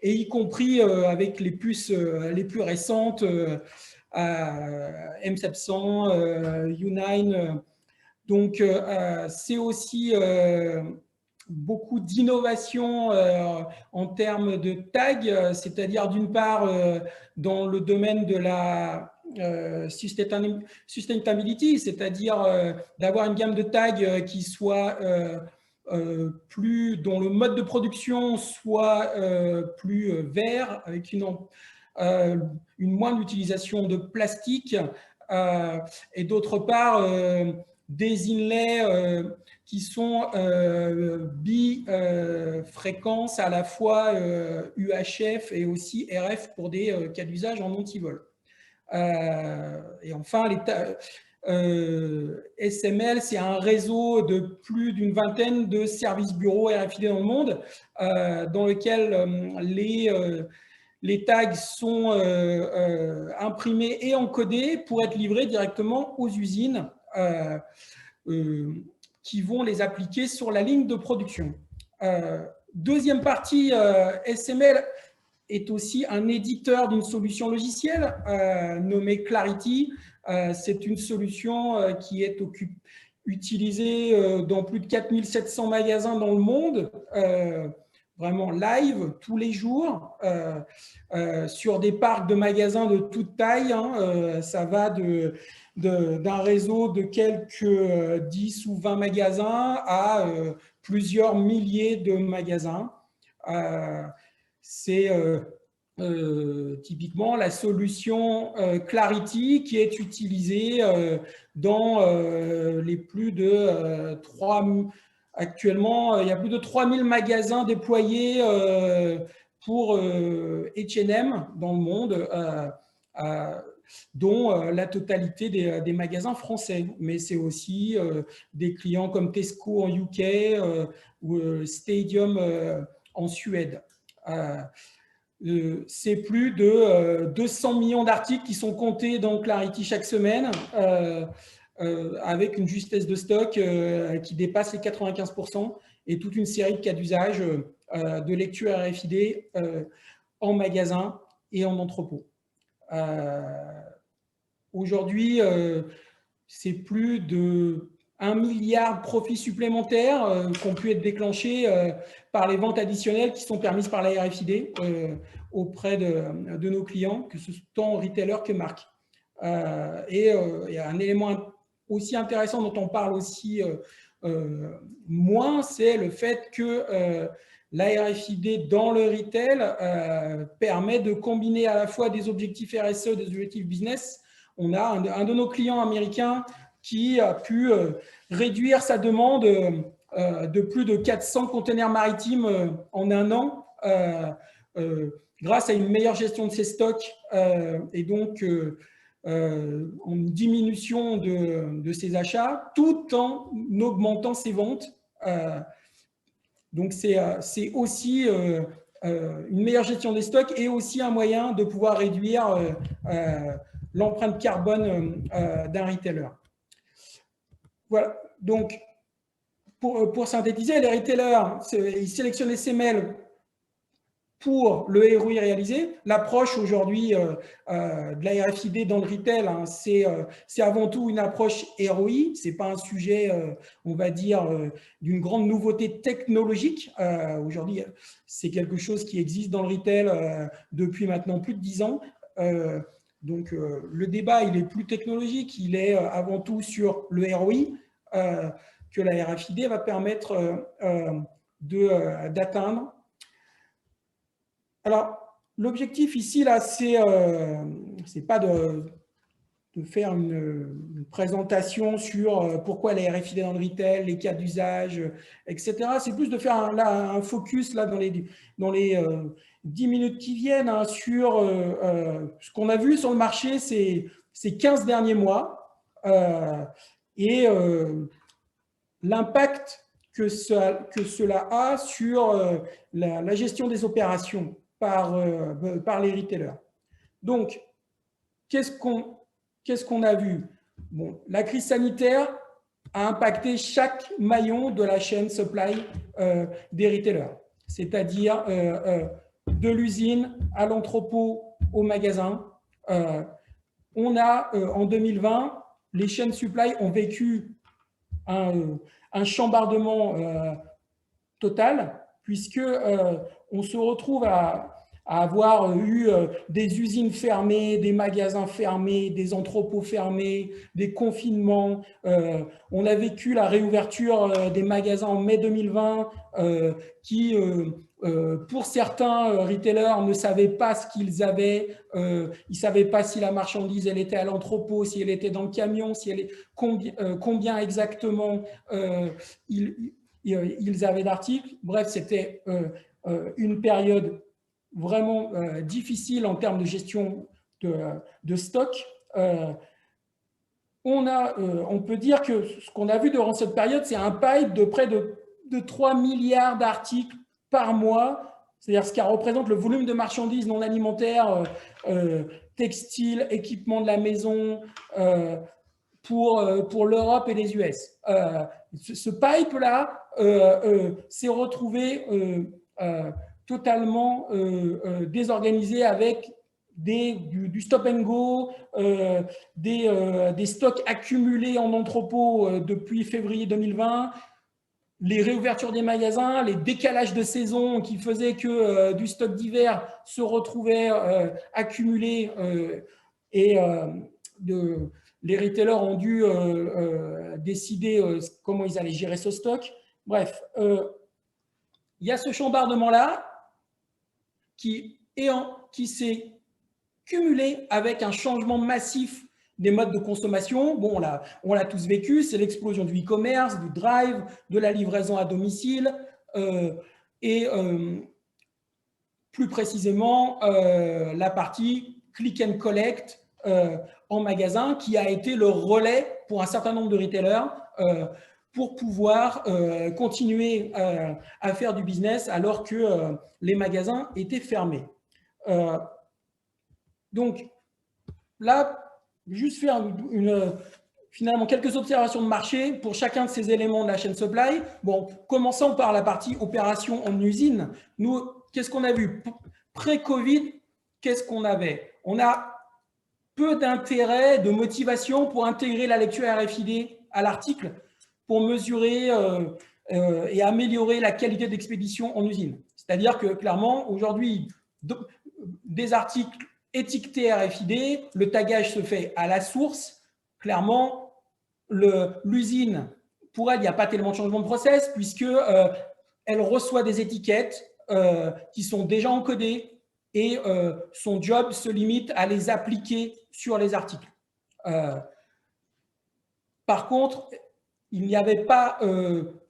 et y compris avec les puces les plus récentes, M700, U9. Donc, c'est aussi beaucoup d'innovation en termes de tags, c'est-à-dire d'une part dans le domaine de la sustainability, c'est-à-dire d'avoir une gamme de tags qui soit dont le mode de production soit plus vert, avec une moindre utilisation de plastique, et d'autre part des inlays qui sont bi-fréquences, à la fois UHF et aussi RF pour des cas d'usage en anti-vol. Et enfin, SML, c'est un réseau de plus d'une vingtaine de services bureaux RFID dans le monde, dans lequel les tags sont imprimés et encodés pour être livrés directement aux usines qui vont les appliquer sur la ligne de production. Deuxième partie, SML est aussi un éditeur d'une solution logicielle nommée Clarity. C'est une solution qui est utilisée dans plus de 4700 magasins dans le monde, vraiment live, tous les jours, sur des parcs de magasins de toute taille. Ça va d'un réseau de quelques 10 ou 20 magasins à plusieurs milliers de magasins. C'est typiquement la solution Clarity qui est utilisée dans les plus de 3000. Actuellement, il y a plus de 3000 magasins déployés pour H&M dans le monde, dont la totalité des magasins français. Mais c'est aussi des clients comme Tesco en UK ou Stadium en Suède. C'est plus de 200 millions d'articles qui sont comptés dans Clarity chaque semaine, avec une justesse de stock qui dépasse les 95% et toute une série de cas d'usage de lecture RFID en magasin et en entrepôt. Aujourd'hui, c'est plus de 1 milliard de profits supplémentaires qui ont pu être déclenchés par les ventes additionnelles qui sont permises par la RFID auprès de nos clients, que ce soit tant retailers que marques. Et il y a un élément aussi intéressant dont on parle aussi moins, c'est le fait que la RFID dans le retail permet de combiner à la fois des objectifs RSE et des objectifs business. On a un de nos clients américains qui a pu réduire sa demande de plus de 400 containers maritimes en un an grâce à une meilleure gestion de ses stocks et donc en diminution de ses achats, tout en augmentant ses ventes. Donc, c'est aussi une meilleure gestion des stocks et aussi un moyen de pouvoir réduire l'empreinte carbone d'un retailer. Voilà. Donc, pour synthétiser, les retailers, ils sélectionnent les SML pour le ROI réalisé. L'approche aujourd'hui de la RFID dans le retail, c'est avant tout une approche ROI. Ce n'est pas un sujet, on va dire, d'une grande nouveauté technologique. Aujourd'hui, c'est quelque chose qui existe dans le retail depuis maintenant plus de 10 ans. Donc, le débat, il est plus technologique. Il est avant tout sur le ROI que la RFID va permettre d'atteindre. Alors, l'objectif ici, là, c'est pas de faire une présentation sur pourquoi la RFID dans le retail, les cas d'usage, etc. C'est plus de faire un focus là, dans les 10 minutes qui viennent sur ce qu'on a vu sur le marché ces 15 derniers mois et l'impact que cela a sur la gestion des opérations par les retailers. Donc, qu'est-ce qu'est-ce qu'on a vu? Bon, la crise sanitaire a impacté chaque maillon de la chaîne supply des retailers, c'est-à-dire de l'usine à l'entrepôt au magasin. On a, en 2020, les chaînes supply ont vécu un chambardement total, puisque on se retrouve à avoir eu des usines fermées, des magasins fermés, des entrepôts fermés, des confinements. On a vécu la réouverture des magasins en mai 2020 qui, pour certains retailers, ne savaient pas ce qu'ils avaient. Ils ne savaient pas si la marchandise elle était à l'entrepôt, si elle était dans le camion, si elle est, combien exactement ils avaient d'articles. Bref, c'était une période vraiment difficile en termes de gestion de stock. On peut dire que ce qu'on a vu durant cette période, c'est un pipe de près de 3 milliards d'articles par mois, c'est-à-dire ce qui représente le volume de marchandises non alimentaires, textiles, équipements de la maison, pour l'Europe et les US. Ce pipe-là s'est retrouvé totalement désorganisé avec du stop and go, des stocks accumulés en entrepôt depuis février 2020, les réouvertures des magasins, les décalages de saison qui faisaient que du stock d'hiver se retrouvait accumulé et les retailers ont dû décider comment ils allaient gérer ce stock. Bref, il y a ce chambardement-là qui s'est cumulé avec un changement massif des modes de consommation. Bon, on l'a tous vécu, c'est l'explosion du e-commerce, du drive, de la livraison à domicile et plus précisément la partie click and collect en magasin qui a été le relais pour un certain nombre de retailers pour pouvoir continuer à faire du business alors que les magasins étaient fermés. Donc là, juste faire finalement quelques observations de marché pour chacun de ces éléments de la chaîne supply. Bon, commençons par la partie opération en usine. Nous, qu'est-ce qu'on a vu? Pré-Covid, qu'est-ce qu'on avait? On a peu d'intérêt, de motivation pour intégrer la lecture RFID à l'article pour mesurer et améliorer la qualité d'expédition en usine. C'est-à-dire que clairement, aujourd'hui, des articles étiquetés RFID, le tagage se fait à la source. Clairement, l'usine, pour elle, il n'y a pas tellement de changement de process puisque elle reçoit des étiquettes qui sont déjà encodées et son job se limite à les appliquer sur les articles. Par contre, il n'y avait pas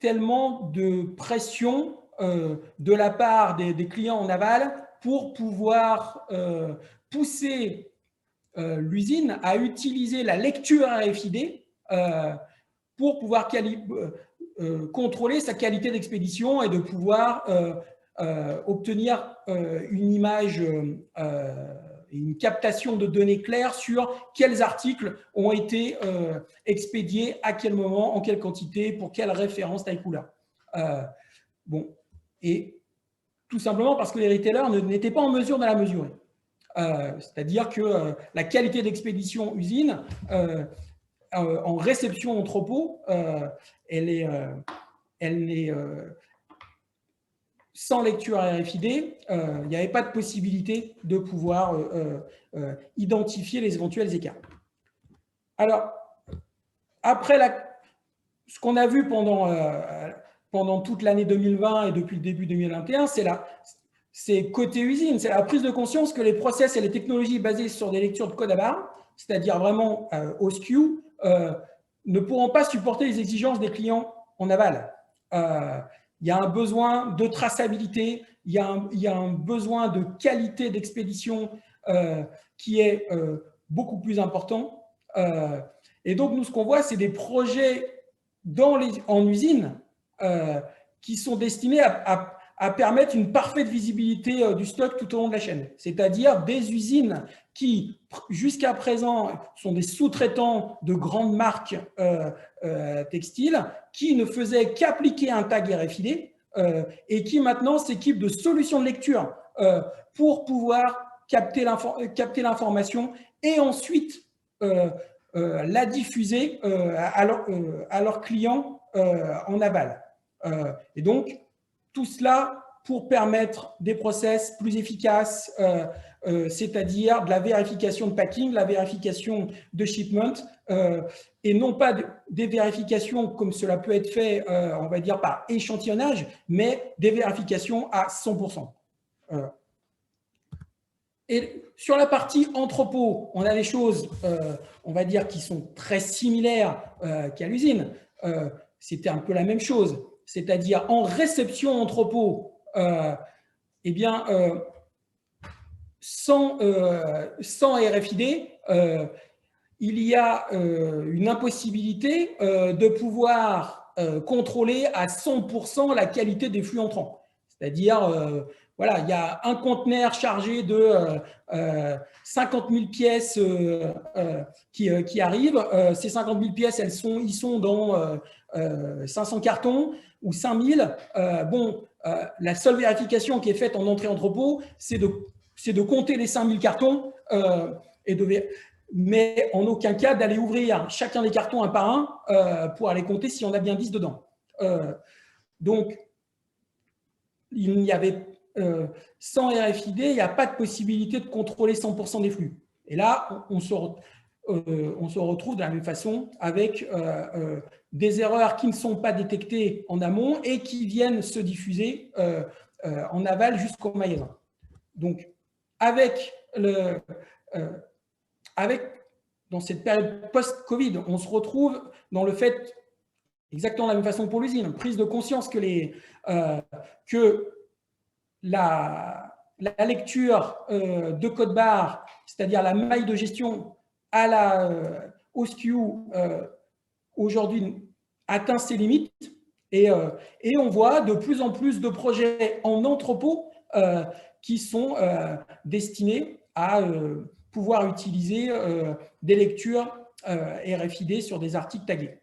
tellement de pression de la part des clients en aval pour pouvoir pousser l'usine à utiliser la lecture RFID pour pouvoir contrôler sa qualité d'expédition et de pouvoir obtenir une image une captation de données claires sur quels articles ont été expédiés, à quel moment, en quelle quantité, pour quelle référence taille couleur. Bon, et tout simplement parce que les retailers n'étaient pas en mesure de la mesurer. C'est-à-dire que la qualité d'expédition usine en réception entrepôt, elle est sans lecture RFID, il n'y avait pas de possibilité de pouvoir identifier les éventuels écarts. Alors, après ce qu'on a vu pendant toute l'année 2020 et depuis le début 2021, c'est côté usine, c'est la prise de conscience que les process et les technologies basées sur des lectures de code à barre, c'est-à-dire vraiment au SKU, ne pourront pas supporter les exigences des clients en aval. Il y a un besoin de traçabilité, il y a un besoin de qualité d'expédition qui est beaucoup plus important. Et donc, nous, ce qu'on voit, c'est des projets en usine qui sont destinés à permettre une parfaite visibilité du stock tout au long de la chaîne. C'est-à-dire des usines qui, jusqu'à présent, sont des sous-traitants de grandes marques textiles qui ne faisaient qu'appliquer un tag RFID et qui maintenant s'équipent de solutions de lecture pour pouvoir capter l'information et ensuite la diffuser à leurs clients en aval. Et donc, tout cela pour permettre des process plus efficaces, c'est-à-dire de la vérification de packing, la vérification de shipment, et non pas des vérifications comme cela peut être fait, on va dire, par échantillonnage, mais des vérifications à 100%. Et sur la partie entrepôt, on a des choses, on va dire, qui sont très similaires qu'à l'usine. C'était un peu la même chose, c'est-à-dire en réception entrepôt, eh bien, sans RFID, il y a une impossibilité de pouvoir contrôler à 100% la qualité des flux entrants. C'est-à-dire, voilà, il y a un conteneur chargé de 50 000 pièces qui arrivent. Ces 50 000 pièces, ils sont dans 500 cartons ou 5000. La seule vérification qui est faite en entrée entrepôt, c'est de compter les 5000 cartons mais en aucun cas d'aller ouvrir chacun des cartons un par un pour aller compter s'il y en a bien 10 dedans. Donc, il n'y avait sans RFID, il n'y a pas de possibilité de contrôler 100% des flux. Et là, on se retrouve de la même façon avec des erreurs qui ne sont pas détectées en amont et qui viennent se diffuser en aval jusqu'au magasin. Donc, dans cette période post-Covid, on se retrouve dans le fait, exactement de la même façon pour l'usine, prise de conscience que la lecture de code barre, c'est-à-dire la maille de gestion au SKU, aujourd'hui atteint ses limites et on voit de plus en plus de projets en entrepôt qui sont destinés à pouvoir utiliser des lectures RFID sur des articles tagués.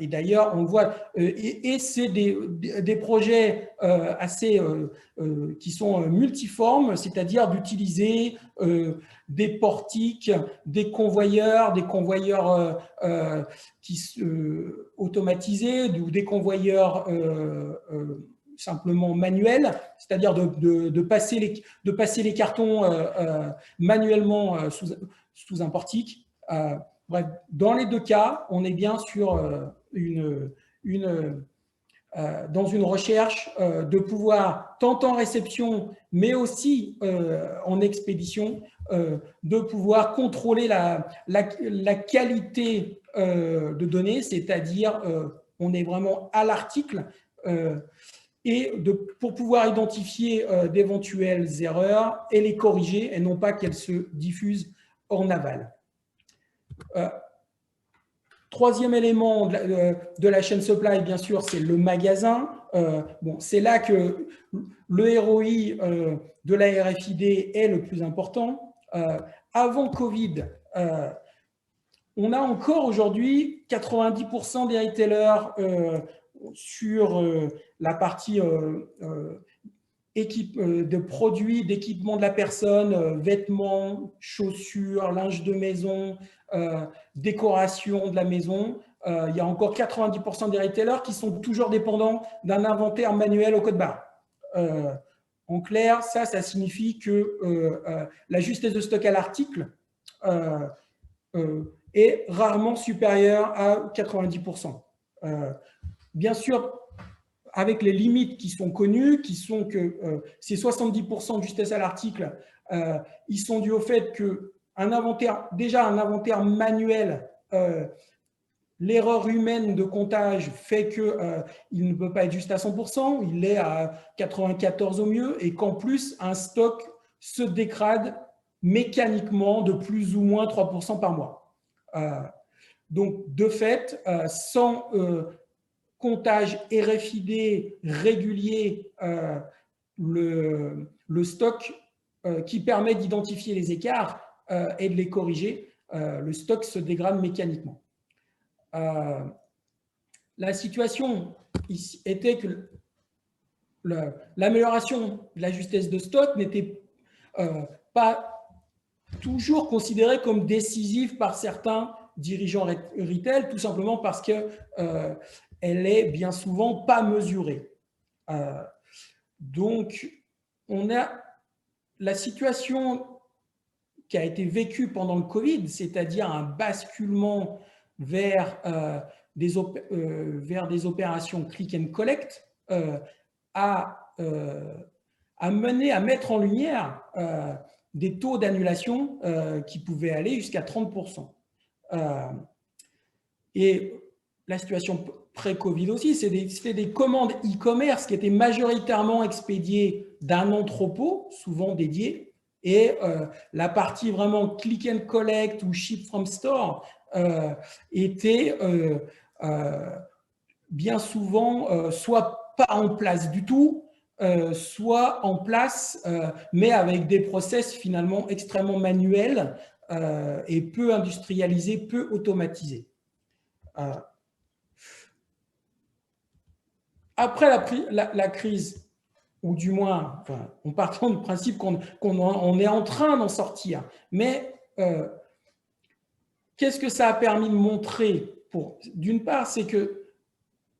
Et d'ailleurs, on voit, et c'est des projets qui sont multiformes, c'est-à-dire d'utiliser des portiques, des convoyeurs automatisés ou des convoyeurs simplement manuels, c'est-à-dire de passer les cartons manuellement sous un portique. Bref, dans les deux cas, on est bien sur dans une recherche de pouvoir, tant en réception, mais aussi en expédition, de pouvoir contrôler la qualité de données, c'est-à-dire on est vraiment à l'article, et pour pouvoir identifier d'éventuelles erreurs et les corriger, et non pas qu'elles se diffusent en aval. Troisième élément de la chaîne supply, bien sûr, c'est le magasin. C'est là que le ROI de la RFID est le plus important. Avant Covid, on a encore aujourd'hui 90% des retailers sur la partie de produits, d'équipement de la personne, vêtements, chaussures, linge de maison, décoration de la maison. Il y a encore 90% des retailers qui sont toujours dépendants d'un inventaire manuel au code barre. En clair, ça signifie que la justesse de stock à l'article est rarement supérieure à 90%. Bien sûr, avec les limites qui sont connues, qui sont que ces 70% de justesse à l'article, ils sont dus au fait qu'un inventaire manuel, l'erreur humaine de comptage fait qu'il ne peut pas être juste à 100%, il est à 94 au mieux, et qu'en plus, un stock se dégrade mécaniquement de plus ou moins 3% par mois. Donc, de fait, sans comptage RFID régulier, le stock qui permet d'identifier les écarts et de les corriger, le stock se dégrade mécaniquement. La situation ici était que l'amélioration de la justesse de stock n'était pas toujours considérée comme décisive par certains dirigeants retail, tout simplement parce qu'elle est bien souvent pas mesurée. Donc, on a la situation qui a été vécue pendant le Covid, c'est-à-dire un basculement vers des opérations click and collect, a mené à mettre en lumière des taux d'annulation qui pouvaient aller jusqu'à 30%. Et la situation pré-Covid aussi, c'était des commandes e-commerce qui étaient majoritairement expédiées d'un entrepôt, souvent dédié, et la partie vraiment click and collect ou ship from store était bien souvent soit pas en place du tout, soit en place, mais avec des process finalement extrêmement manuels et peu industrialisés, peu automatisés. Après la crise, ou du moins, enfin, en partant du principe qu'on est en train d'en sortir, mais qu'est-ce que ça a permis de montrer? D'une part, c'est qu'il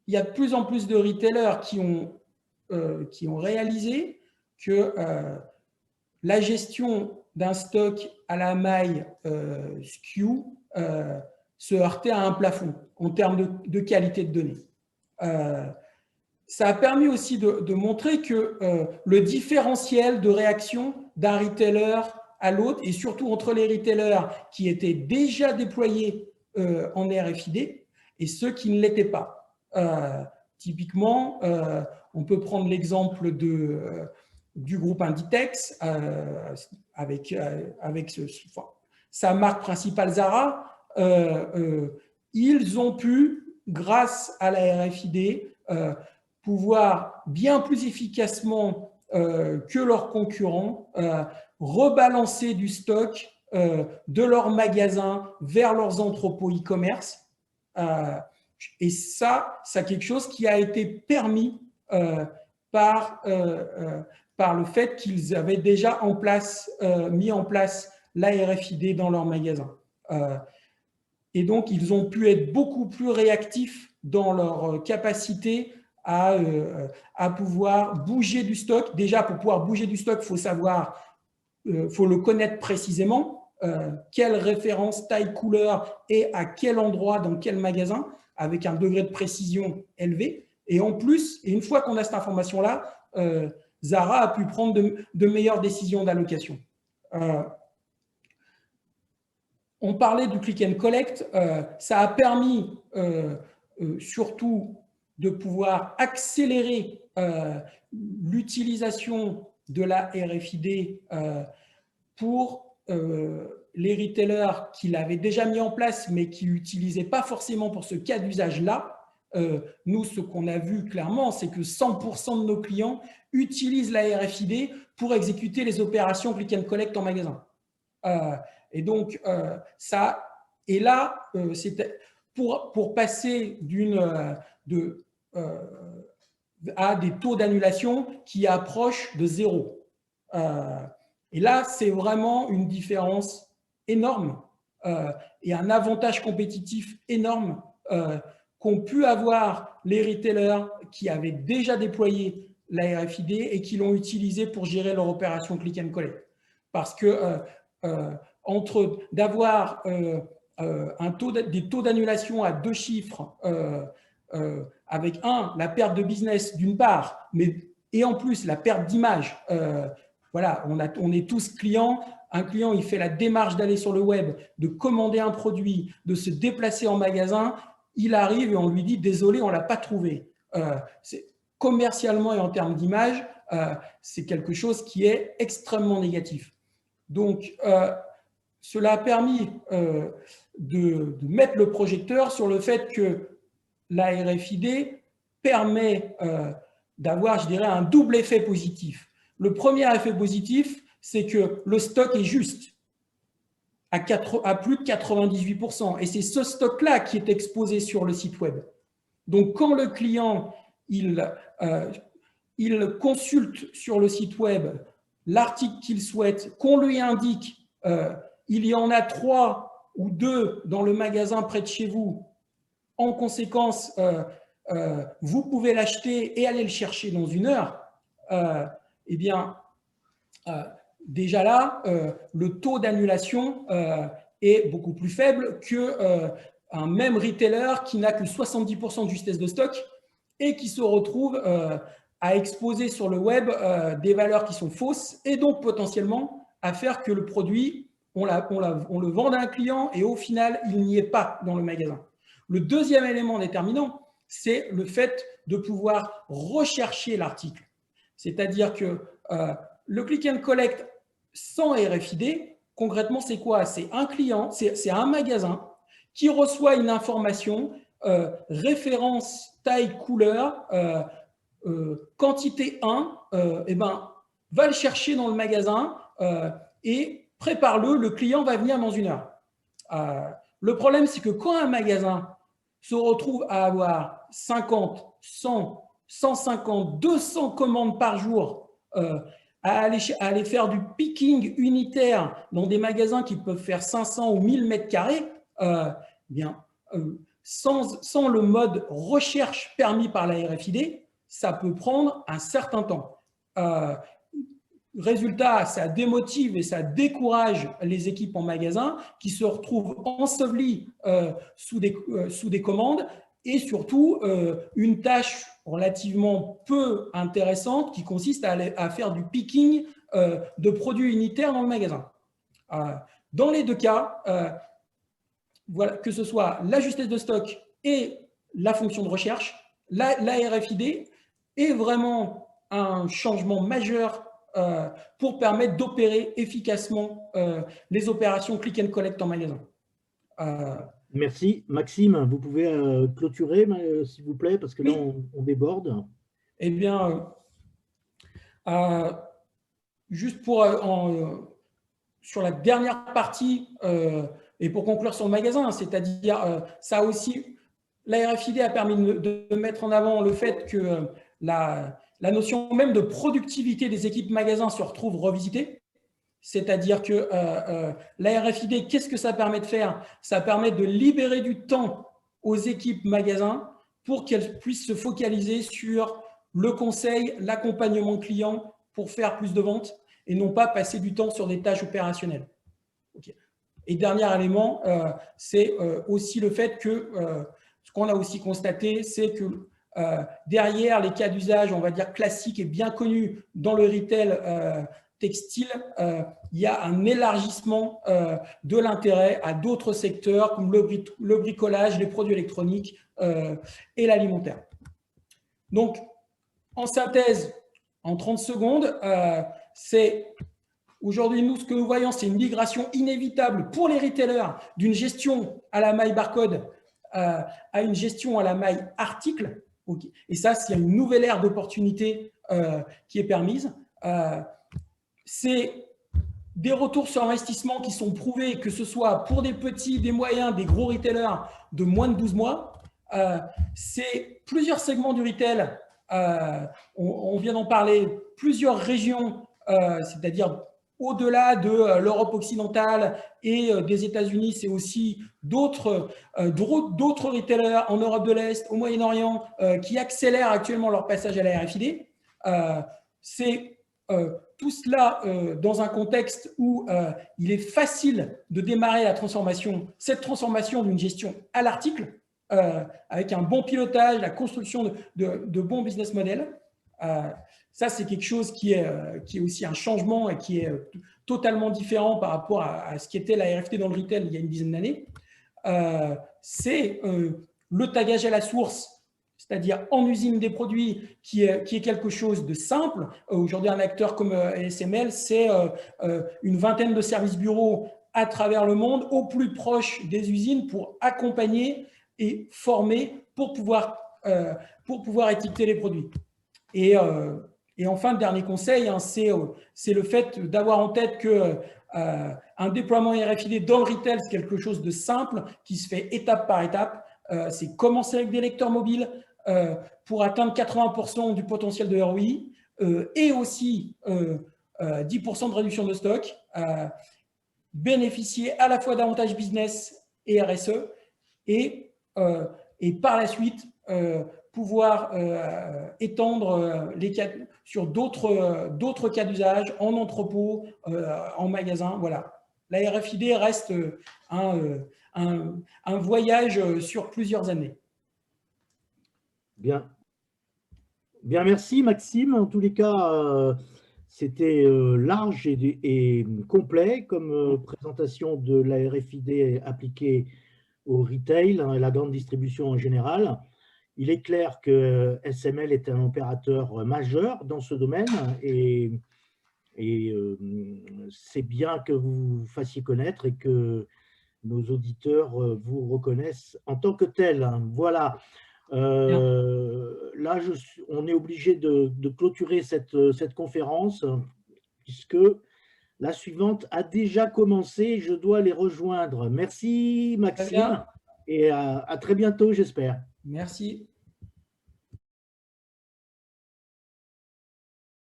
y a de plus en plus de retailers qui ont réalisé que la gestion d'un stock à la maille SKU se heurtait à un plafond en termes de qualité de données. Ça a permis aussi de montrer que le différentiel de réaction d'un retailer à l'autre, et surtout entre les retailers qui étaient déjà déployés en RFID et ceux qui ne l'étaient pas. Typiquement, on peut prendre l'exemple du groupe Inditex avec sa marque principale Zara. Ils ont pu, grâce à la RFID, pouvoir bien plus efficacement que leurs concurrents rebalancer du stock de leurs magasins vers leurs entrepôts e-commerce. Et ça, c'est quelque chose qui a été permis par le fait qu'ils avaient déjà mis en place la RFID dans leurs magasins. Et donc, ils ont pu être beaucoup plus réactifs dans leur capacité à pouvoir bouger du stock. Déjà, pour pouvoir bouger du stock, il faut savoir, faut le connaître précisément, quelle référence, taille, couleur et à quel endroit, dans quel magasin, avec un degré de précision élevé. Et en plus, et une fois qu'on a cette information-là, Zara a pu prendre de meilleures décisions d'allocation. On parlait du click and collect, ça a permis surtout de pouvoir accélérer l'utilisation de la RFID pour les retailers qui l'avaient déjà mis en place, mais qui ne l'utilisaient pas forcément pour ce cas d'usage-là. Nous, ce qu'on a vu clairement, c'est que 100% de nos clients utilisent la RFID pour exécuter les opérations click and collect en magasin. Et donc, c'était pour passer à des taux d'annulation qui approchent de 0. Et là, c'est vraiment une différence énorme et un avantage compétitif énorme qu'ont pu avoir les retailers qui avaient déjà déployé la RFID et qui l'ont utilisé pour gérer leur opération click and collect. Parce que entre d'avoir des taux d'annulation à 2 chiffres avec la perte de business d'une part, et en plus la perte d'image. Voilà, on est tous clients. Un client, il fait la démarche d'aller sur le web, de commander un produit, de se déplacer en magasin. Il arrive et on lui dit « Désolé, on ne l'a pas trouvé ». Commercialement et en termes d'image, c'est quelque chose qui est extrêmement négatif. Donc, cela a permis de mettre le projecteur sur le fait que la RFID permet d'avoir, je dirais, un double effet positif. Le premier effet positif, c'est que le stock est juste à plus de 98%. Et c'est ce stock-là qui est exposé sur le site web. Donc, quand le client il consulte sur le site web l'article qu'il souhaite, qu'on lui indique il y en a 3 ou 2 dans le magasin près de chez vous, en conséquence, vous pouvez l'acheter et aller le chercher dans 1 heure, eh bien, déjà là, le taux d'annulation est beaucoup plus faible qu'un même retailer qui n'a que 70% de justesse de stock et qui se retrouve à exposer sur le web des valeurs qui sont fausses et donc potentiellement à faire que le produit, on le vend à un client et au final, il n'y est pas dans le magasin. Le deuxième élément déterminant, c'est le fait de pouvoir rechercher l'article. C'est-à-dire que le click and collect sans RFID, concrètement, c'est quoi? C'est un client, c'est un magasin qui reçoit une information, référence, taille, couleur, quantité 1, eh ben, va le chercher dans le magasin et prépare-le, le client va venir dans 1 heure. Le problème, c'est que quand un magasin se retrouve à avoir 50, 100, 150, 200 commandes par jour, à aller faire du picking unitaire dans des magasins qui peuvent faire 500 ou 1000 mètres carrés, bien, sans le mode recherche permis par la RFID, ça peut prendre un certain temps. Résultat, ça démotive et ça décourage les équipes en magasin qui se retrouvent ensevelies sous des commandes et surtout une tâche relativement peu intéressante qui consiste à faire du picking de produits unitaires dans le magasin. Dans les 2 cas, voilà, que ce soit la justesse de stock et la fonction de recherche, la RFID est vraiment un changement majeur pour permettre d'opérer efficacement les opérations click and collect en magasin. Merci. Maxime, vous pouvez clôturer, s'il vous plaît, parce que là, on déborde. Eh bien, juste sur la dernière partie, et pour conclure sur le magasin, c'est-à-dire, ça aussi, la RFID a permis de mettre en avant le fait que la notion même de productivité des équipes magasins se retrouve revisitée. C'est-à-dire que la RFID, qu'est-ce que ça permet de faire? Ça permet de libérer du temps aux équipes magasins pour qu'elles puissent se focaliser sur le conseil, l'accompagnement client pour faire plus de ventes et non pas passer du temps sur des tâches opérationnelles. Okay. Et dernier élément, c'est aussi le fait que ce qu'on a aussi constaté, c'est que derrière les cas d'usage, on va dire classiques et bien connus dans le retail textile, il y a un élargissement de l'intérêt à d'autres secteurs comme le bricolage, les produits électroniques et l'alimentaire. Donc, en synthèse, en 30 secondes, c'est aujourd'hui, nous, ce que nous voyons, c'est une migration inévitable pour les retailers d'une gestion à la maille barcode à une gestion à la maille article. Okay. Et ça, c'est une nouvelle ère d'opportunité qui est permise. C'est des retours sur investissement qui sont prouvés, que ce soit pour des petits, des moyens, des gros retailers de moins de 12 mois. C'est plusieurs segments du retail, on vient d'en parler, plusieurs régions, c'est-à-dire au-delà de l'Europe occidentale et des États-Unis, c'est aussi d'autres retailers en Europe de l'Est, au Moyen-Orient, qui accélèrent actuellement leur passage à la RFID. C'est tout cela dans un contexte où il est facile de démarrer cette transformation d'une gestion à l'article, avec un bon pilotage, la construction de bons business models. Ça, c'est quelque chose qui est aussi un changement et qui est totalement différent par rapport à ce qu'était la RFID dans le retail il y a une dizaine d'années. C'est le tagage à la source, c'est-à-dire en usine des produits, qui est quelque chose de simple. Aujourd'hui, un acteur comme ASML, c'est une vingtaine de services bureaux à travers le monde, au plus proche des usines, pour accompagner et former, pour pouvoir pour pouvoir étiqueter les produits. Et enfin, le dernier conseil, hein, c'est le fait d'avoir en tête que un déploiement RFID dans le retail, c'est quelque chose de simple qui se fait étape par étape. C'est commencer avec des lecteurs mobiles pour atteindre 80% du potentiel de ROI et aussi 10% de réduction de stock, bénéficier à la fois d'avantages business et RSE et par la suite pouvoir étendre les cas sur d'autres cas d'usage en entrepôt, en magasin. Voilà. La RFID reste un voyage sur plusieurs années. Bien. Bien, merci Maxime. En tous les cas, c'était large et complet comme présentation de la RFID appliquée au retail et la grande distribution en général. Il est clair que SML est un opérateur majeur dans ce domaine et c'est bien que vous vous fassiez connaître et que nos auditeurs vous reconnaissent en tant que tel. Voilà. Là, on est obligé de clôturer cette conférence puisque la suivante a déjà commencé. Je dois les rejoindre. Merci Maxime et à très bientôt, j'espère. Merci.